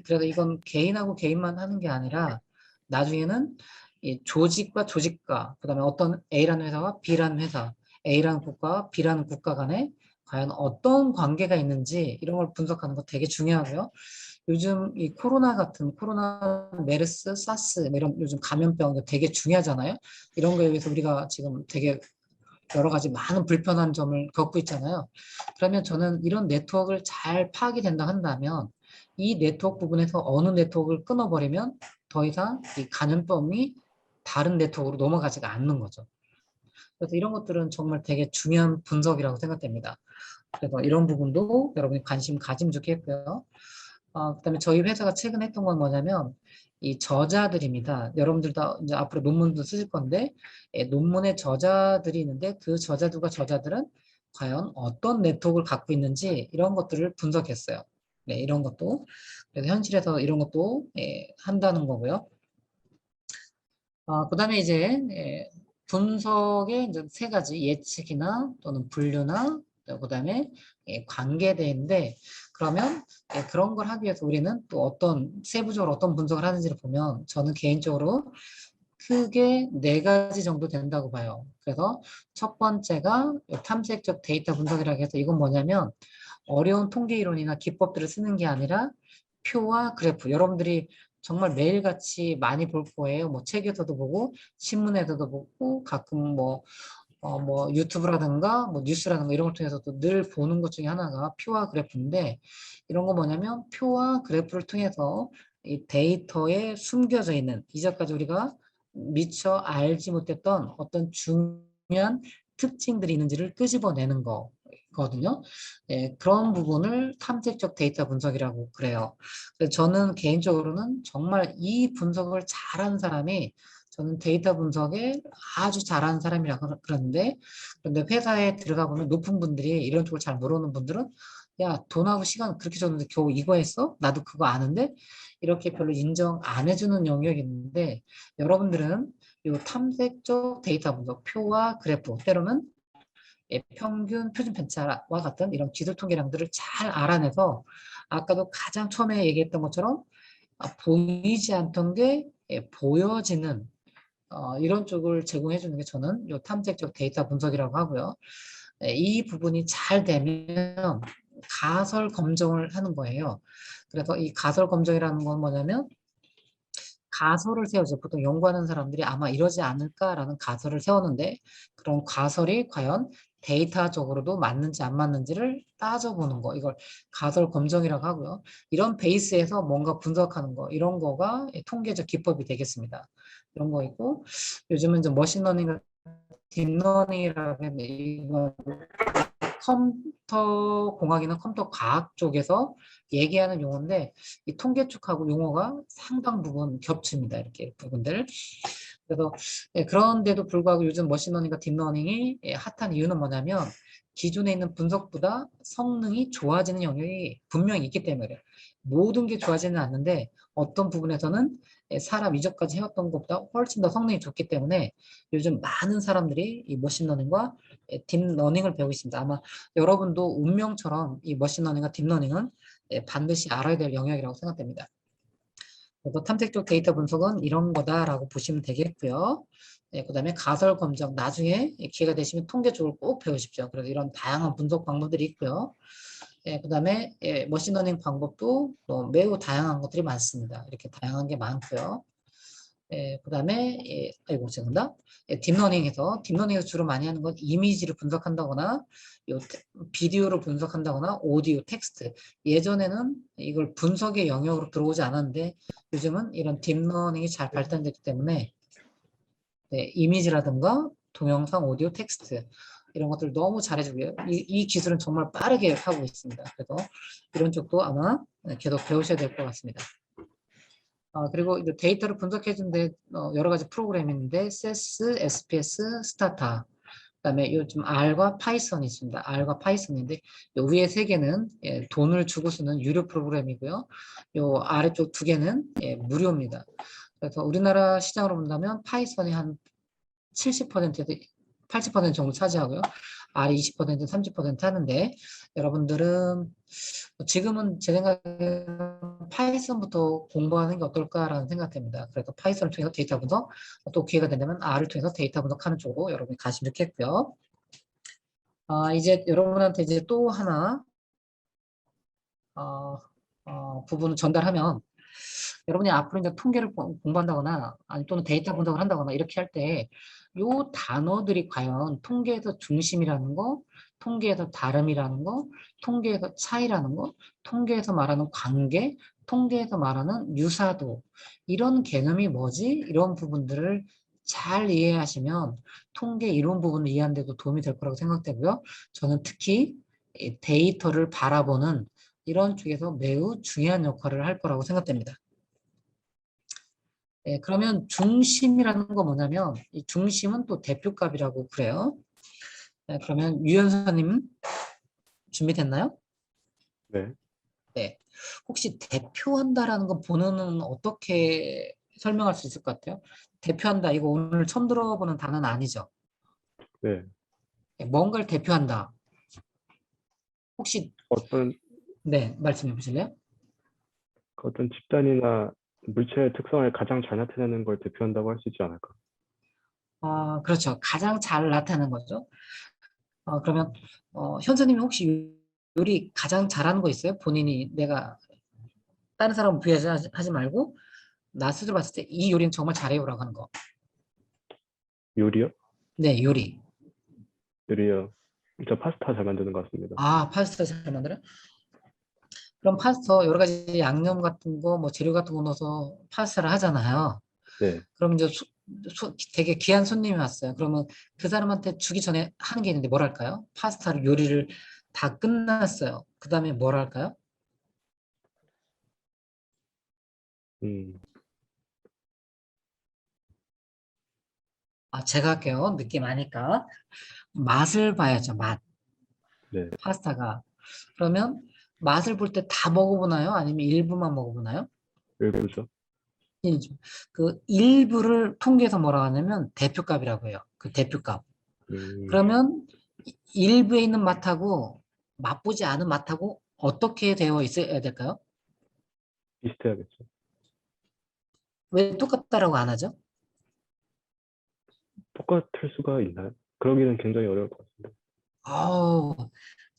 그래서 이건 개인하고 개인만 하는 게 아니라 나중에는 이 조직과 조직과 그다음에 어떤 A라는 회사와 B라는 회사, A라는 국가와 B라는 국가 간에 과연 어떤 관계가 있는지 이런 걸 분석하는 거 되게 중요하고요. 요즘 이 코로나 메르스, 사스 뭐 이런 요즘 감염병 이거 되게 중요하잖아요. 이런 거에 의해서 우리가 지금 되게 여러 가지 많은 불편한 점을 겪고 있잖아요. 그러면 저는 이런 네트워크를 잘 파악이 된다 한다면 이 네트워크 부분에서 어느 네트워크를 끊어버리면 더 이상 이 감염병이 다른 네트워크로 넘어가지가 않는 거죠. 그래서 이런 것들은 정말 되게 중요한 분석이라고 생각됩니다. 그래서 이런 부분도 여러분이 관심 가지면 좋겠고요. 그다음에 저희 회사가 최근에 했던 건 뭐냐면 이 저자들입니다. 여러분들도 이제 앞으로 논문도 쓰실 건데 논문의 저자들이 있는데 그 저자들은 과연 어떤 네트워크를 갖고 있는지 이런 것들을 분석했어요. 네, 이런 것도 그래서 현실에서 이런 것도 한다는 거고요. 그다음에 이제 분석의 이제 세 가지 예측이나 또는 분류나 그다음에 관계대인데 그러면 그런 걸 하기 위해서 우리는 또 어떤 세부적으로 어떤 분석을 하는지를 보면 저는 개인적으로 크게 네 가지 정도 된다고 봐요. 그래서 첫 번째가 탐색적 데이터 분석이라고 해서 이건 뭐냐면 어려운 통계 이론이나 기법들을 쓰는 게 아니라 표와 그래프 여러분들이 정말 매일같이 많이 볼 거예요. 뭐 책에서도 보고 신문에서도 보고 가끔 뭐 유튜브라든가 뭐 뉴스라든가 이런 걸 통해서도 늘 보는 것 중에 하나가 표와 그래프인데 이런 거 뭐냐면 표와 그래프를 통해서 이 데이터에 숨겨져 있는 이전까지 우리가 미처 알지 못했던 어떤 중요한 특징들이 있는지를 끄집어내는 거거든요. 그런 부분을 탐색적 데이터 분석이라고 그래요. 그래서 저는 개인적으로는 정말 이 분석을 잘하는 사람이 저는 데이터 분석에 아주 잘하는 사람이라고 그러는데 그런데 회사에 들어가 보면 높은 분들이 이런 쪽을 잘 모르는 분들은 야 돈하고 시간 그렇게 줬는데 겨우 이거 했어? 나도 그거 아는데 이렇게 별로 인정 안 해주는 영역이 있는데 여러분들은 이 탐색적 데이터 분석 표와 그래프 때로는 평균 표준 편차와 같은 이런 기술 통계량들을 잘 알아내서 아까도 가장 처음에 얘기했던 것처럼 보이지 않던 게 보여지는 이런 쪽을 제공해 주는 게 저는 요 탐색적 데이터 분석이라고 하고요. 이 부분이 잘 되면 가설 검증을 하는 거예요. 그래서 이 가설 검증이라는 건 뭐냐면 가설을 세우죠. 보통 연구하는 사람들이 아마 이러지 않을까라는 가설을 세우는데 그런 가설이 과연 데이터적으로도 맞는지 안 맞는지를 따져보는 거. 이걸 가설 검증이라고 하고요. 이런 베이스에서 뭔가 분석하는 거. 이런 거가 통계적 기법이 되겠습니다. 이런 거 있고 요즘은 이제 머신러닝, 딥러닝이라고 하는데 이거 컴퓨터 공학이나 컴퓨터 과학 쪽에서 얘기하는 용어인데 이 통계 쪽하고 용어가 상당 부분 겹칩니다. 이렇게 부분들. 그래서 그런데도 불구하고 요즘 머신러닝과 딥러닝이 핫한 이유는 뭐냐면 기존에 있는 분석보다 성능이 좋아지는 영역이 분명히 있기 때문에 그래요. 모든 게 좋아지는 않는데 어떤 부분에서는 사람 이전까지 해왔던 것보다 훨씬 더 성능이 좋기 때문에 요즘 많은 사람들이 이 머신러닝과 딥러닝을 배우고 있습니다. 아마 여러분도 운명처럼 이 머신러닝과 딥러닝은 반드시 알아야 될 영역이라고 생각됩니다. 그래서 탐색적 데이터 분석은 이런 거다라고 보시면 되겠고요. 그다음에 가설 검증 나중에 기회가 되시면 통계 쪽을 꼭 배우십시오. 그래서 이런 다양한 분석 방법들이 있고요. 그다음에 머신러닝 방법도 매우 다양한 것들이 많습니다. 이렇게 다양한 게 많고요. 그다음에 아이고 죄송합니다. 딥러닝에서 주로 많이 하는 건 이미지를 분석한다거나 비디오를 분석한다거나 오디오, 텍스트. 예전에는 이걸 분석의 영역으로 들어오지 않았는데 요즘은 이런 딥러닝이 잘 발달됐기 때문에 이미지라든가 동영상, 오디오, 텍스트 이런 것들 너무 잘해주고요. 이 기술은 정말 빠르게 하고 있습니다. 그래서 이런 쪽도 아마 계속 배우셔야 될 것 같습니다. 그리고 이제 데이터를 분석해주는데 여러 가지 프로그램이 있는데 SAS, SPS, 스타타, 그다음에 요즘 R과 파이썬이 있습니다. R과 파이썬인데 요 위에 세 개는 돈을 주고 쓰는 유료 프로그램이고요. 요 아래쪽 두 개는 무료입니다. 그래서 우리나라 시장으로 본다면 파이썬이 한 70%에서 80% 정도 차지하고요. R이 20%, 30% 하는데 여러분들은 지금은 제 생각에 파이썬부터 공부하는 게 어떨까라는 생각됩니다. 그래서 파이썬을 통해서 데이터 분석, 또 기회가 된다면 R을 통해서 데이터 분석하는 쪽으로 여러분이 가시면 좋겠고요. 이제 여러분한테 이제 또 하나 부분을 전달하면 여러분이 앞으로 이제 통계를 공부한다거나 아니 또는 데이터 분석을 한다거나 이렇게 할 때 요 단어들이 과연 통계에서 중심이라는 거, 통계에서 다름이라는 거, 통계에서 차이라는 거, 통계에서 말하는 관계, 통계에서 말하는 유사도 이런 개념이 뭐지? 이런 부분들을 잘 이해하시면 통계 이론 부분을 이해하는 데도 도움이 될 거라고 생각되고요. 저는 특히 이 데이터를 바라보는 이런 쪽에서 매우 중요한 역할을 할 거라고 생각됩니다. 그러면 중심이라는 건 뭐냐면 이 중심은 또 대표값이라고 그래요. 그러면 유연서님 준비됐나요? 네. 네. 혹시 대표한다라는 거 본어는 어떻게 설명할 수 있을 것 같아요? 대표한다 이거 오늘 처음 들어보는 단어는 아니죠? 네. 뭔가를 대표한다. 혹시 어떤 네 말씀해 보실래요? 어떤 집단이나 물체의 특성을 가장 잘 나타내는 걸 대표한다고 할 수 있지 않을까? 그렇죠. 가장 잘 나타내는 거죠. 그러면 현서님이 혹시 요리 가장 잘하는 거 있어요? 본인이 내가 다른 사람 비하하지 말고 나 스스로 봤을 때 이 요리는 정말 잘해요라고 하는 거. 요리요? 네, 요리. 요리요. 저 파스타 잘 만드는 것 같습니다. 파스타 잘 만들어요? 그럼 파스타 여러 가지 양념 같은 거, 뭐 재료 같은 거 넣어서 파스타를 하잖아요. 네. 그럼 이제 되게 귀한 손님이 왔어요. 그러면 그 사람한테 주기 전에 하는 게 있는데 뭘 할까요? 파스타를 요리를 다 끝났어요. 그 다음에 뭘 할까요? 음, 제가 할게요. 느낌 아니까. 맛을 봐야죠, 맛. 네. 파스타가. 그러면 맛을 볼 때 다 먹어보나요? 아니면 일부만 먹어보나요? 일부죠. 일부. 그 일부를 통계에서 뭐라고 하냐면 대표값이라고 해요. 그 대표값. 음, 그러면 일부에 있는 맛하고 맛보지 않은 맛하고 어떻게 되어 있어야 될까요? 비슷해야겠죠. 왜 똑같다라고 안 하죠? 똑같을 수가 있나요? 그러기는 굉장히 어려울 것 같습니다. 아우,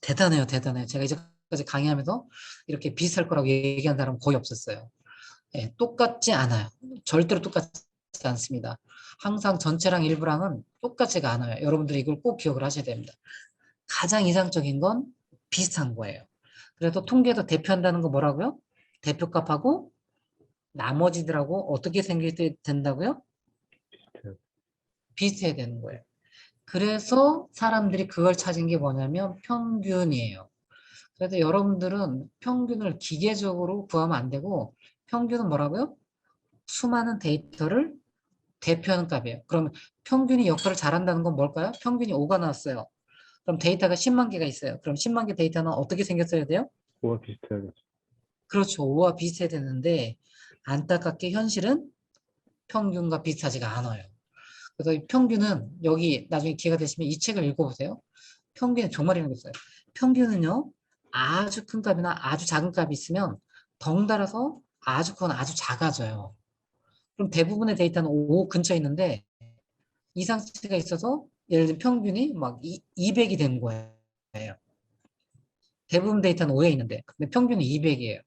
대단해요, 대단해요. 제가 이제까지 강의하면서 이렇게 비슷할 거라고 얘기한 사람은 거의 없었어요. 똑같지 않아요. 절대로 똑같지 않습니다. 항상 전체랑 일부랑은 똑같지가 않아요. 여러분들이 이걸 꼭 기억을 하셔야 됩니다. 가장 이상적인 건 비슷한 거예요. 그래서 통계에서 대표한다는 거 뭐라고요? 대표값하고 나머지들하고 어떻게 된다고요? 비슷해요. 비슷해야 되는 거예요. 그래서 사람들이 그걸 찾은 게 뭐냐면 평균이에요. 그래서 여러분들은 평균을 기계적으로 구하면 안 되고 평균은 뭐라고요? 수많은 데이터를 대표하는 값이에요. 그러면 평균이 역할을 잘한다는 건 뭘까요? 평균이 5가 나왔어요. 그럼 데이터가 10만 개가 있어요. 그럼 10만 개 데이터는 어떻게 생겼어야 돼요? 뭐가 비슷해야겠죠. 그렇죠. 5와 비슷해야 되는데 안타깝게 현실은 평균과 비슷하지가 않아요. 그래서 이 평균은 여기 나중에 기회가 되시면 이 책을 읽어보세요. 평균은 정말 재밌어요. 평균은요, 아주 큰 값이나 아주 작은 값이 있으면 덩달아서 아주 큰 아주 작아져요. 그럼 대부분의 데이터는 5 근처에 있는데 이상치가 있어서 예를 들면 평균이 막 200이 되는 거예요. 대부분 데이터는 5에 있는데 근데 평균이 200이에요.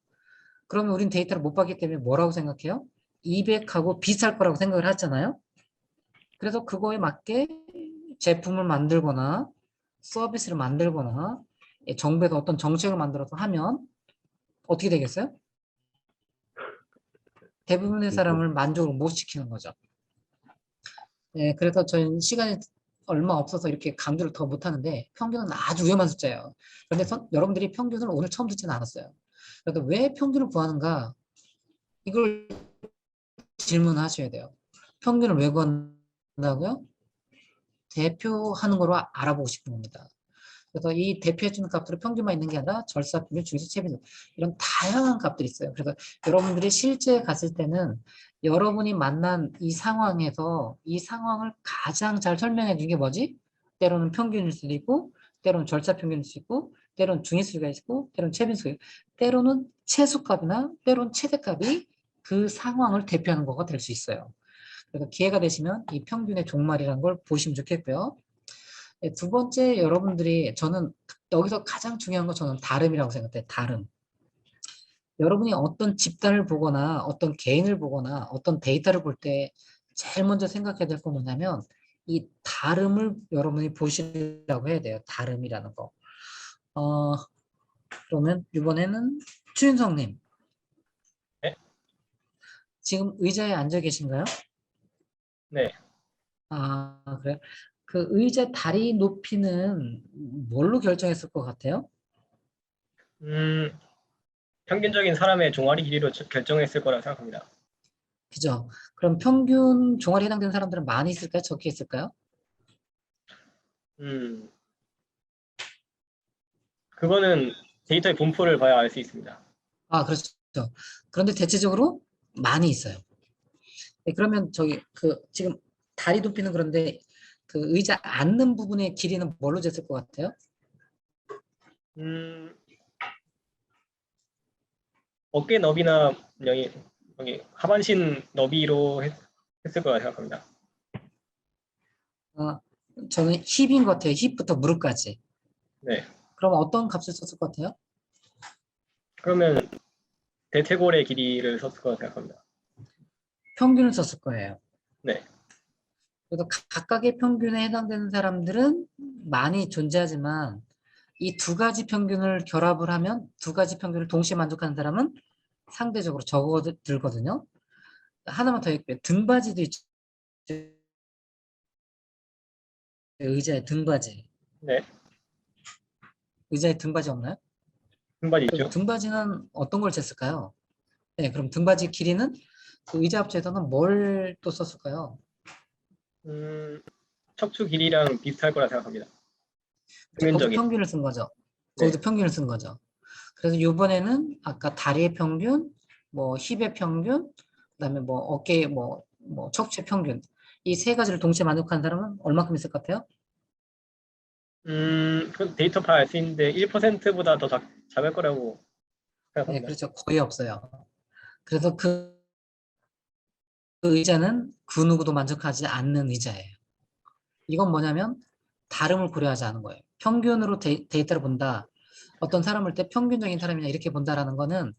그러면 우린 데이터를 못 봤기 때문에 뭐라고 생각해요? 200하고 비슷할 거라고 생각을 하잖아요. 그래서 그거에 맞게 제품을 만들거나 서비스를 만들거나 정부에서 어떤 정책을 만들어서 하면 어떻게 되겠어요? 대부분의 뭐, 사람을 만족을 못 시키는 거죠. 그래서 저희는 시간이 얼마 없어서 이렇게 강조를 더 못하는데 평균은 아주 위험한 숫자예요. 그런데 여러분들이 평균을 오늘 처음 듣지는 않았어요. 그래서 왜 평균을 구하는가? 이걸 질문하셔야 돼요. 평균을 왜 구한다고요? 대표하는 거로 알아보고 싶은 겁니다. 그래서 이 대표해주는 값들은 평균만 있는 게 아니라 절사평균, 중위수, 최빈수 이런 다양한 값들이 있어요. 그래서 여러분들이 실제 갔을 때는 여러분이 만난 이 상황에서 이 상황을 가장 잘 설명해 준 게 뭐지? 때로는 평균일 수도 있고, 때로는 절사평균일 수 있고, 때로는 중위수가 있고, 때로는 최빈수가 있고, 때로는 최소값이나 때로는 최대값이 그 상황을 대표하는 거가 될 수 있어요. 그래서 기회가 되시면 이 평균의 종말이라는 걸 보시면 좋겠고요. 네, 두 번째 여러분들이 저는 여기서 가장 중요한 건 저는 다름이라고 생각해요. 다름. 여러분이 어떤 집단을 보거나 어떤 개인을 보거나 어떤 데이터를 볼 때 제일 먼저 생각해야 될 건 뭐냐면 이 다름을 여러분이 보시라고 해야 돼요. 다름이라는 거. 그러면 이번에는 추윤성님. 네? 지금 의자에 앉아 계신가요? 네. 아, 그래요? 그 의자 다리 높이는 뭘로 결정했을 것 같아요? 평균적인 사람의 종아리 길이로 결정했을 거라고 생각합니다. 그죠? 그럼 평균 종아리 해당되는 사람들은 많이 있을까요? 적게 있을까요? 음, 그거는 데이터의 분포를 봐야 알 수 있습니다. 아, 그렇죠. 그런데 대체적으로 많이 있어요. 네, 그러면 저기 지금 다리 높이는 그런데 그 의자 앉는 부분의 길이는 뭘로 쟀을 것 같아요? 음, 어깨 너비나 여기 하반신 너비로 했을 거라 생각합니다. 저는 힙인 것 같아요. 힙부터 무릎까지. 네. 그럼 어떤 값을 썼을 것 같아요? 그러면 대퇴골의 길이를 썼을 거라 생각합니다. 평균을 썼을 거예요. 네. 그래서 각각의 평균에 해당되는 사람들은 많이 존재하지만 이 두 가지 평균을 결합을 하면 두 가지 평균을 동시에 만족하는 사람은 상대적으로 적어들거든요. 하나만 더 얘기해요. 등받이도 있죠. 의자에 등받이. 네. 의자에 등받이 없나요? 등받이 그럼 있죠. 등받이는 어떤 걸 쟀을까요? 네, 그럼 등받이 길이는 그 의자 합체에서는 뭘 또 썼을까요? 척추 길이랑 비슷할 거라 생각합니다. 거기서 평균적인. 평균을 쓴 거죠. 네. 거기서 평균을 쓴 거죠. 그래서 이번에는 아까 다리의 평균, 뭐 힙의 평균, 그다음에 뭐 어깨, 뭐 척추의 평균 이 세 가지를 동시에 만족하는 사람은 얼마큼 있을 것 같아요? 그 데이터 파알 수 있는데 1%보다 더 작을 거라고 네, 생각합니다. 그렇죠. 거의 없어요. 그래서 그 의자는 그 누구도 만족하지 않는 의자예요. 이건 뭐냐면 다름을 고려하지 않은 거예요. 평균으로 데이터를 본다. 어떤 사람을 때 평균적인 사람이냐 이렇게 본다라는 거는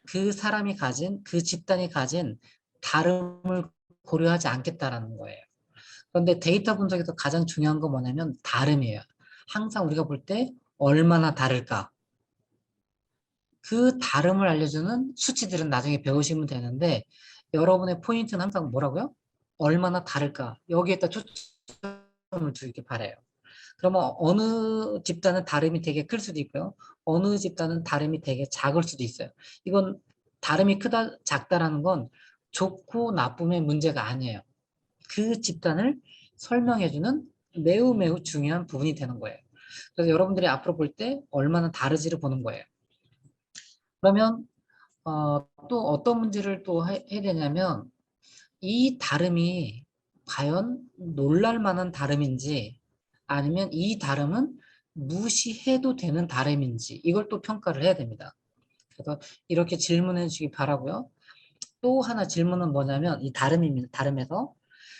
그 사람이 가진 그 집단이 가진 다름을 고려하지 않겠다라는 거예요. 그런데 데이터 분석에서 가장 중요한 건 뭐냐면 다름이에요. 항상 우리가 볼 때 얼마나 다를까. 그 다름을 알려주는 수치들은 나중에 배우시면 되는데 여러분의 포인트는 항상 뭐라고요? 얼마나 다를까. 여기에다 초점을 두길 바라요. 그러면 어느 집단은 다름이 되게 클 수도 있고요. 어느 집단은 다름이 되게 작을 수도 있어요. 이건 다름이 크다, 작다라는 건 좋고 나쁨의 문제가 아니에요. 그 집단을 설명해주는 매우 매우 중요한 부분이 되는 거예요. 그래서 여러분들이 앞으로 볼 때 얼마나 다르지를 보는 거예요. 그러면 또 어떤 문제를 또 해야 되냐면 이 다름이 과연 놀랄 만한 다름인지 아니면 이 다름은 무시해도 되는 다름인지 이걸 또 평가를 해야 됩니다. 그래서 이렇게 질문해 주시기 바라고요. 또 하나 질문은 뭐냐면 이 다름입니다. 다름에서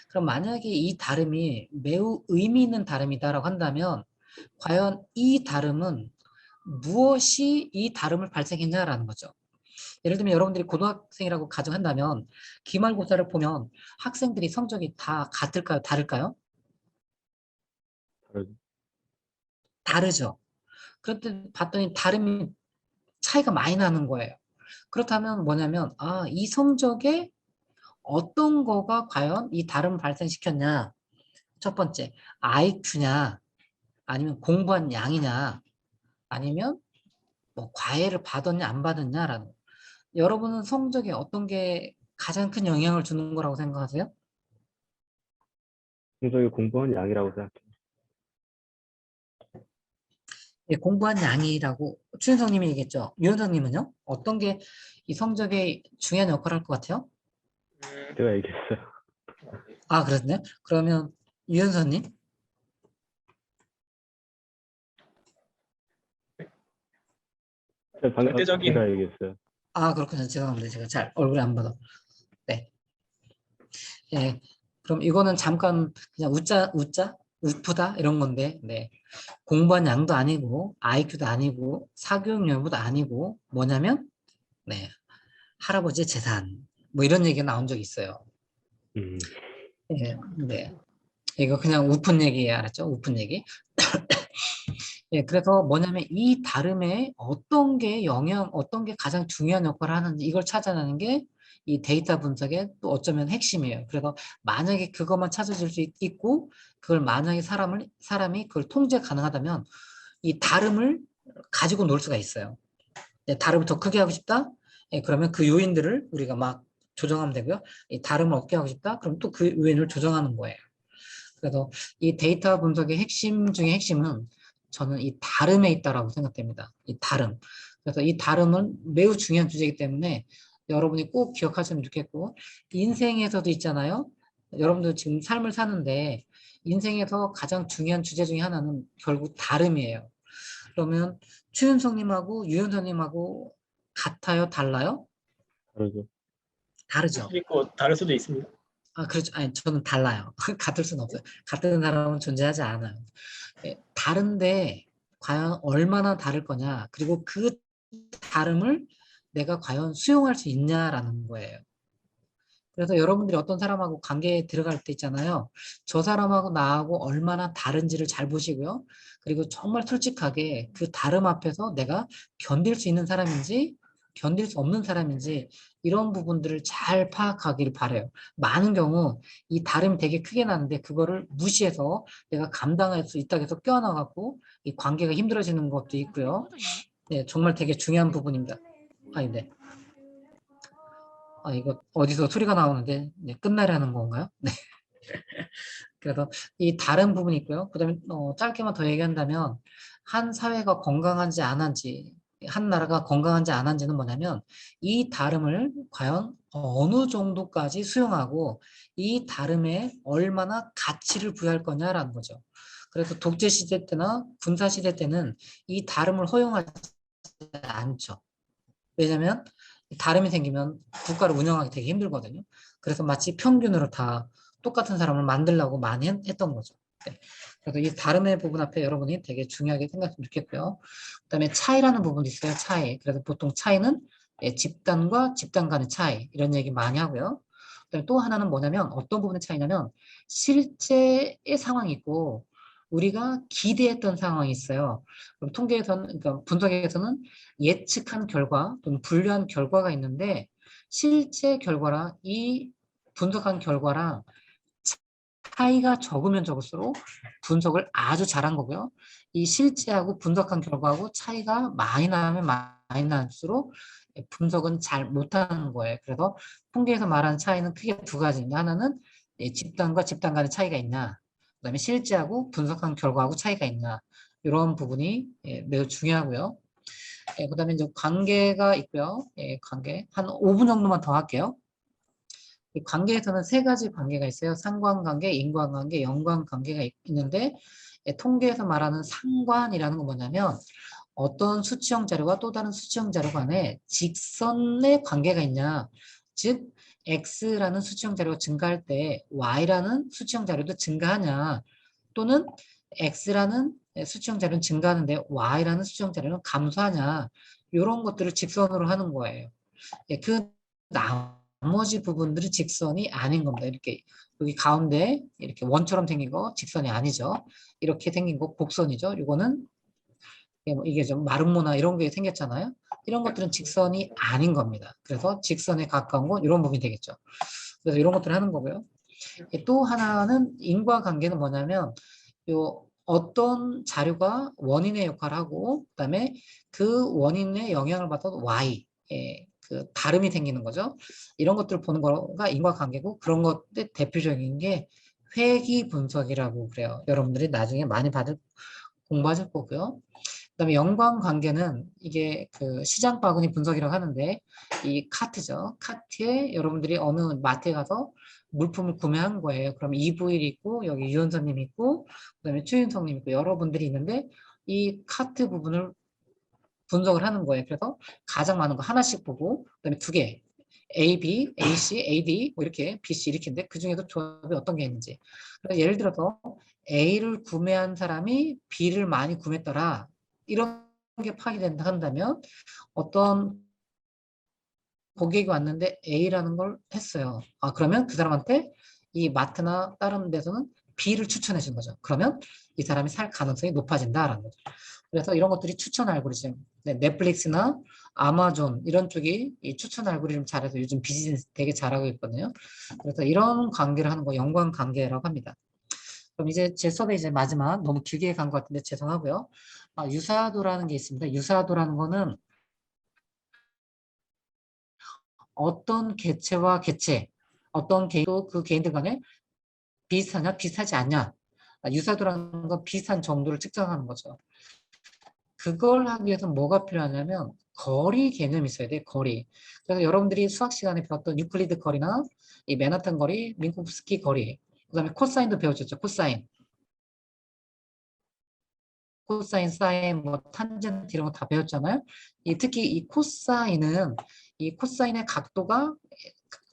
그럼 만약에 이 다름이 매우 의미 있는 다름이다라고 한다면 과연 이 다름은 무엇이 이 다름을 발생했냐라는 거죠. 예를 들면 여러분들이 고등학생이라고 가정한다면 기말고사를 보면 학생들이 성적이 다 같을까요? 다를까요? 다르죠. 다르죠. 그런데 봤더니 다름이 차이가 많이 나는 거예요. 그렇다면 뭐냐면 이 성적에 어떤 거가 과연 이 다름을 발생시켰냐 첫 번째, IQ냐, 아니면 공부한 양이냐, 아니면 뭐 과외를 받았냐 안 받았냐라는 거. 여러분은 성적에 어떤 게 가장 큰 영향을 주는 거라고 생각하세요? 성적이 공부한 양이라고 생각해요. 예, 공부한 양이라고 추현성님이 얘기했죠. 유현성님은요? 어떤 게 이 성적에 중요한 역할을 할 것 같아요? 제가 얘기했어요. 아, 그렇네요. 그러면 유현성님? 방금 절대적인 제가 얘기했어요. 아, 그렇군요. 죄송합니다. 제가 잘 얼굴에 안 봐도. 네. 예. 그럼 이거는 잠깐 그냥 우프다 이런 건데, 네. 공부한 양도 아니고, IQ도 아니고, 사교육 여부도 아니고, 뭐냐면, 네. 할아버지의 재산. 뭐 이런 얘기가 나온 적이 있어요. 음, 예, 네. 이거 그냥 우픈 얘기 알았죠? 우픈 얘기. 예, 그래서 뭐냐면 이 다름에 어떤 게 가장 중요한 역할을 하는지 이걸 찾아내는 게 이 데이터 분석의 또 어쩌면 핵심이에요. 그래서 만약에 그것만 찾아질 수 있고, 그걸 만약에 사람이 그걸 통제 가능하다면 이 다름을 가지고 놀 수가 있어요. 예, 다름을 더 크게 하고 싶다? 예, 그러면 그 요인들을 우리가 막 조정하면 되고요. 이 다름을 없게 하고 싶다? 그럼 또 그 요인을 조정하는 거예요. 그래서 이 데이터 분석의 핵심 중에 핵심은 저는 이 다름에 있다라고 생각됩니다. 이 다름. 그래서 이 다름은 매우 중요한 주제이기 때문에 여러분이 꼭 기억하시면 좋겠고, 인생에서도 있잖아요. 여러분들 지금 삶을 사는데 인생에서 가장 중요한 주제 중에 하나는 결국 다름이에요. 그러면 추윤성님하고 유윤서님하고 같아요? 달라요? 다르죠. 다르죠. 수도 있고 다를 수도 있습니다. 아, 그렇죠. 아니, 저는 달라요. 같을 수는 없어요. 같은 사람은 존재하지 않아요. 예, 다른데 과연 얼마나 다를 거냐, 그리고 그 다름을 내가 과연 수용할 수 있냐라는 거예요. 그래서 여러분들이 어떤 사람하고 관계에 들어갈 때 있잖아요. 저 사람하고 나하고 얼마나 다른지를 잘 보시고요. 그리고 정말 솔직하게 그 다름 앞에서 내가 견딜 수 있는 사람인지 견딜 수 없는 사람인지 이런 부분들을 잘 파악하기를 바래요. 많은 경우 이 다름이 되게 크게 나는데 그거를 무시해서 내가 감당할 수 있다고 해서 껴안아갖고 이 관계가 힘들어지는 것도 있고요. 네, 정말 되게 중요한 부분입니다. 아니, 네. 아, 이거 어디서 소리가 나오는데, 네, 끝나려는 건가요? 네. 그래서 이 다른 부분이 있고요. 그다음에 짧게만 더 얘기한다면 한 사회가 건강한지 안 한지, 한 나라가 건강한지 안 한지는 뭐냐면 이 다름을 과연 어느 정도까지 수용하고 이 다름에 얼마나 가치를 부여할 거냐라는 거죠. 그래서 독재 시대 때나 군사 시대 때는 이 다름을 허용하지 않죠. 왜냐하면 다름이 생기면 국가를 운영하기 되게 힘들거든요. 그래서 마치 평균으로 다 똑같은 사람을 만들려고 많이 했던 거죠. 네. 그래서 이 다름의 부분 앞에 여러분이 되게 중요하게 생각했으면 좋겠고요. 그다음에 차이라는 부분도 있어요. 차이. 그래서 보통 차이는 집단과 집단 간의 차이 이런 얘기 많이 하고요. 그다음에 또 하나는 뭐냐면 어떤 부분의 차이냐면 실제의 상황이 있고 우리가 기대했던 상황이 있어요. 그럼 통계에서는 그러니까 분석에서는 예측한 결과 또는 분류한 결과가 있는데 실제 결과랑 이 분석한 결과랑 차이가 적으면 적을수록 분석을 아주 잘한 거고요. 이 실제하고 분석한 결과하고 차이가 많이 나면 많이 날수록 분석은 잘 못하는 거예요. 그래서 통계에서 말하는 차이는 크게 두 가지입니다. 하나는 집단과 집단 간의 차이가 있나, 그다음에 실제하고 분석한 결과하고 차이가 있나, 이런 부분이 매우 중요하고요. 그다음에 이제 관계가 있고요. 관계 한 5분 정도만 더 할게요. 이 관계에서는 세 가지 관계가 있어요. 상관관계, 인과관계, 연관관계가 있는데 통계에서 말하는 상관이라는 건 뭐냐면 어떤 수치형 자료가 또 다른 수치형 자료 간에 직선의 관계가 있냐. 즉 X라는 수치형 자료가 증가할 때 Y라는 수치형 자료도 증가하냐. 또는 X라는 수치형 자료는 증가하는데 Y라는 수치형 자료는 감소하냐. 이런 것들을 직선으로 하는 거예요. 그 나머지 부분들이 직선이 아닌 겁니다. 이렇게 여기 가운데 이렇게 원처럼 생긴 거 직선이 아니죠. 이렇게 생긴 거 곡선이죠. 이거는 이게 좀 마름모나 이런 게 생겼잖아요. 이런 것들은 직선이 아닌 겁니다. 그래서 직선에 가까운 건 이런 부분이 되겠죠. 그래서 이런 것들을 하는 거고요. 또 하나는 인과관계는 뭐냐면 요 어떤 자료가 원인의 역할을 하고 그다음에 그 원인의 영향을 받은 Y 그 다름이 생기는 거죠. 이런 것들을 보는 거가 인과관계고 그런 것들 대표적인 게 회귀 분석이라고 그래요. 여러분들이 나중에 많이 공부하실 거고요. 그다음에 연관관계는 이게 그 시장 바구니 분석이라고 하는데 이 카트죠. 카트에 여러분들이 어느 마트에 가서 물품을 구매한 거예요. 그럼 이부일 있고 여기 유현선님 있고 그다음에 최윤성님 있고 여러분들이 있는데 이 카트 부분을 분석을 하는 거예요. 그래서 가장 많은 거 하나씩 보고 그다음에 두 개. A, B, A, C, A, D 뭐 이렇게 B, C 이렇게인데 그 중에서 조합이 어떤 게 있는지. 그래서 예를 들어서 A를 구매한 사람이 B를 많이 구매했더라. 이런 게 파악이 된다 한다면 어떤 고객이 왔는데 A라는 걸 했어요. 그러면 그 사람한테 이 마트나 다른 데서는 B를 추천해 준 거죠. 그러면 이 사람이 살 가능성이 높아진다라는 거죠. 그래서 이런 것들이 추천 알고리즘, 넷플릭스나 아마존 이런 쪽이 이 추천 알고리즘 잘해서 요즘 비즈니스 되게 잘하고 있거든요. 그래서 이런 관계를 하는 거 연관 관계라고 합니다. 그럼 이제 제 수업의 이제 마지막 너무 길게 간 것 같은데 죄송하고요. 유사도라는 게 있습니다. 유사도라는 거는 어떤 개체와 개체, 어떤 개인도 그 개인들 간에 비슷하냐, 비슷하지 않냐. 유사도라는 건 비슷한 정도를 측정하는 거죠. 그걸 하기 위해서는 뭐가 필요하냐면 거리 개념이 있어야 돼, 거리. 그래서 여러분들이 수학 시간에 배웠던 유클리드 거리나 이 맨하탄 거리, 민코프스키 거리, 그 다음에 코사인도 배우셨죠, 코사인. 코사인, 사인, 뭐 탄젠트 이런 거 다 배웠잖아요. 특히 이 코사인은 이 코사인의 각도가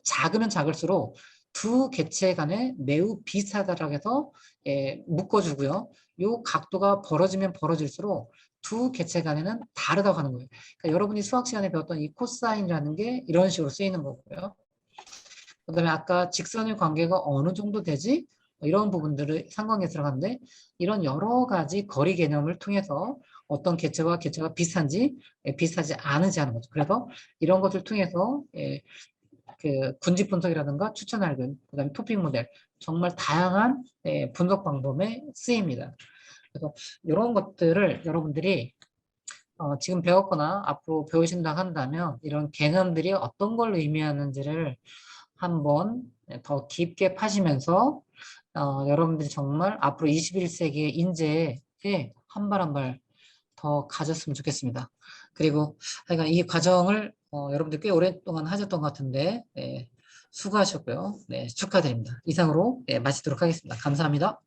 작으면 작을수록 두 개체 간에 매우 비슷하다라고 해서 묶어주고요. 요 각도가 벌어지면 벌어질수록 두 개체 간에는 다르다고 하는 거예요. 그러니까 여러분이 수학 시간에 배웠던 이 코사인이라는 게 이런 식으로 쓰이는 거고요. 그다음에 아까 직선의 관계가 어느 정도 되지? 이런 부분들을 상관계수라고 하는데 이런 여러 가지 거리 개념을 통해서 어떤 개체와 개체가 비슷한지 비슷하지 않은지 하는 거죠. 그래서 이런 것을 통해서 그 군집 분석이라든가 추천 알고리즘, 그다음에 토픽 모델 정말 다양한 분석 방법에 쓰입니다. 그래서 이런 것들을 여러분들이 지금 배웠거나 앞으로 배우신다 한다면 이런 개념들이 어떤 걸 의미하는지를 한번 더 깊게 파시면서 여러분들이 정말 앞으로 21세기의 인재에 한 발 한 발 더 가졌으면 좋겠습니다. 그리고 하여간 이 과정을 여러분들 꽤 오랫동안 하셨던 것 같은데 수고하셨고요. 네, 축하드립니다. 이상으로 마치도록 하겠습니다. 감사합니다.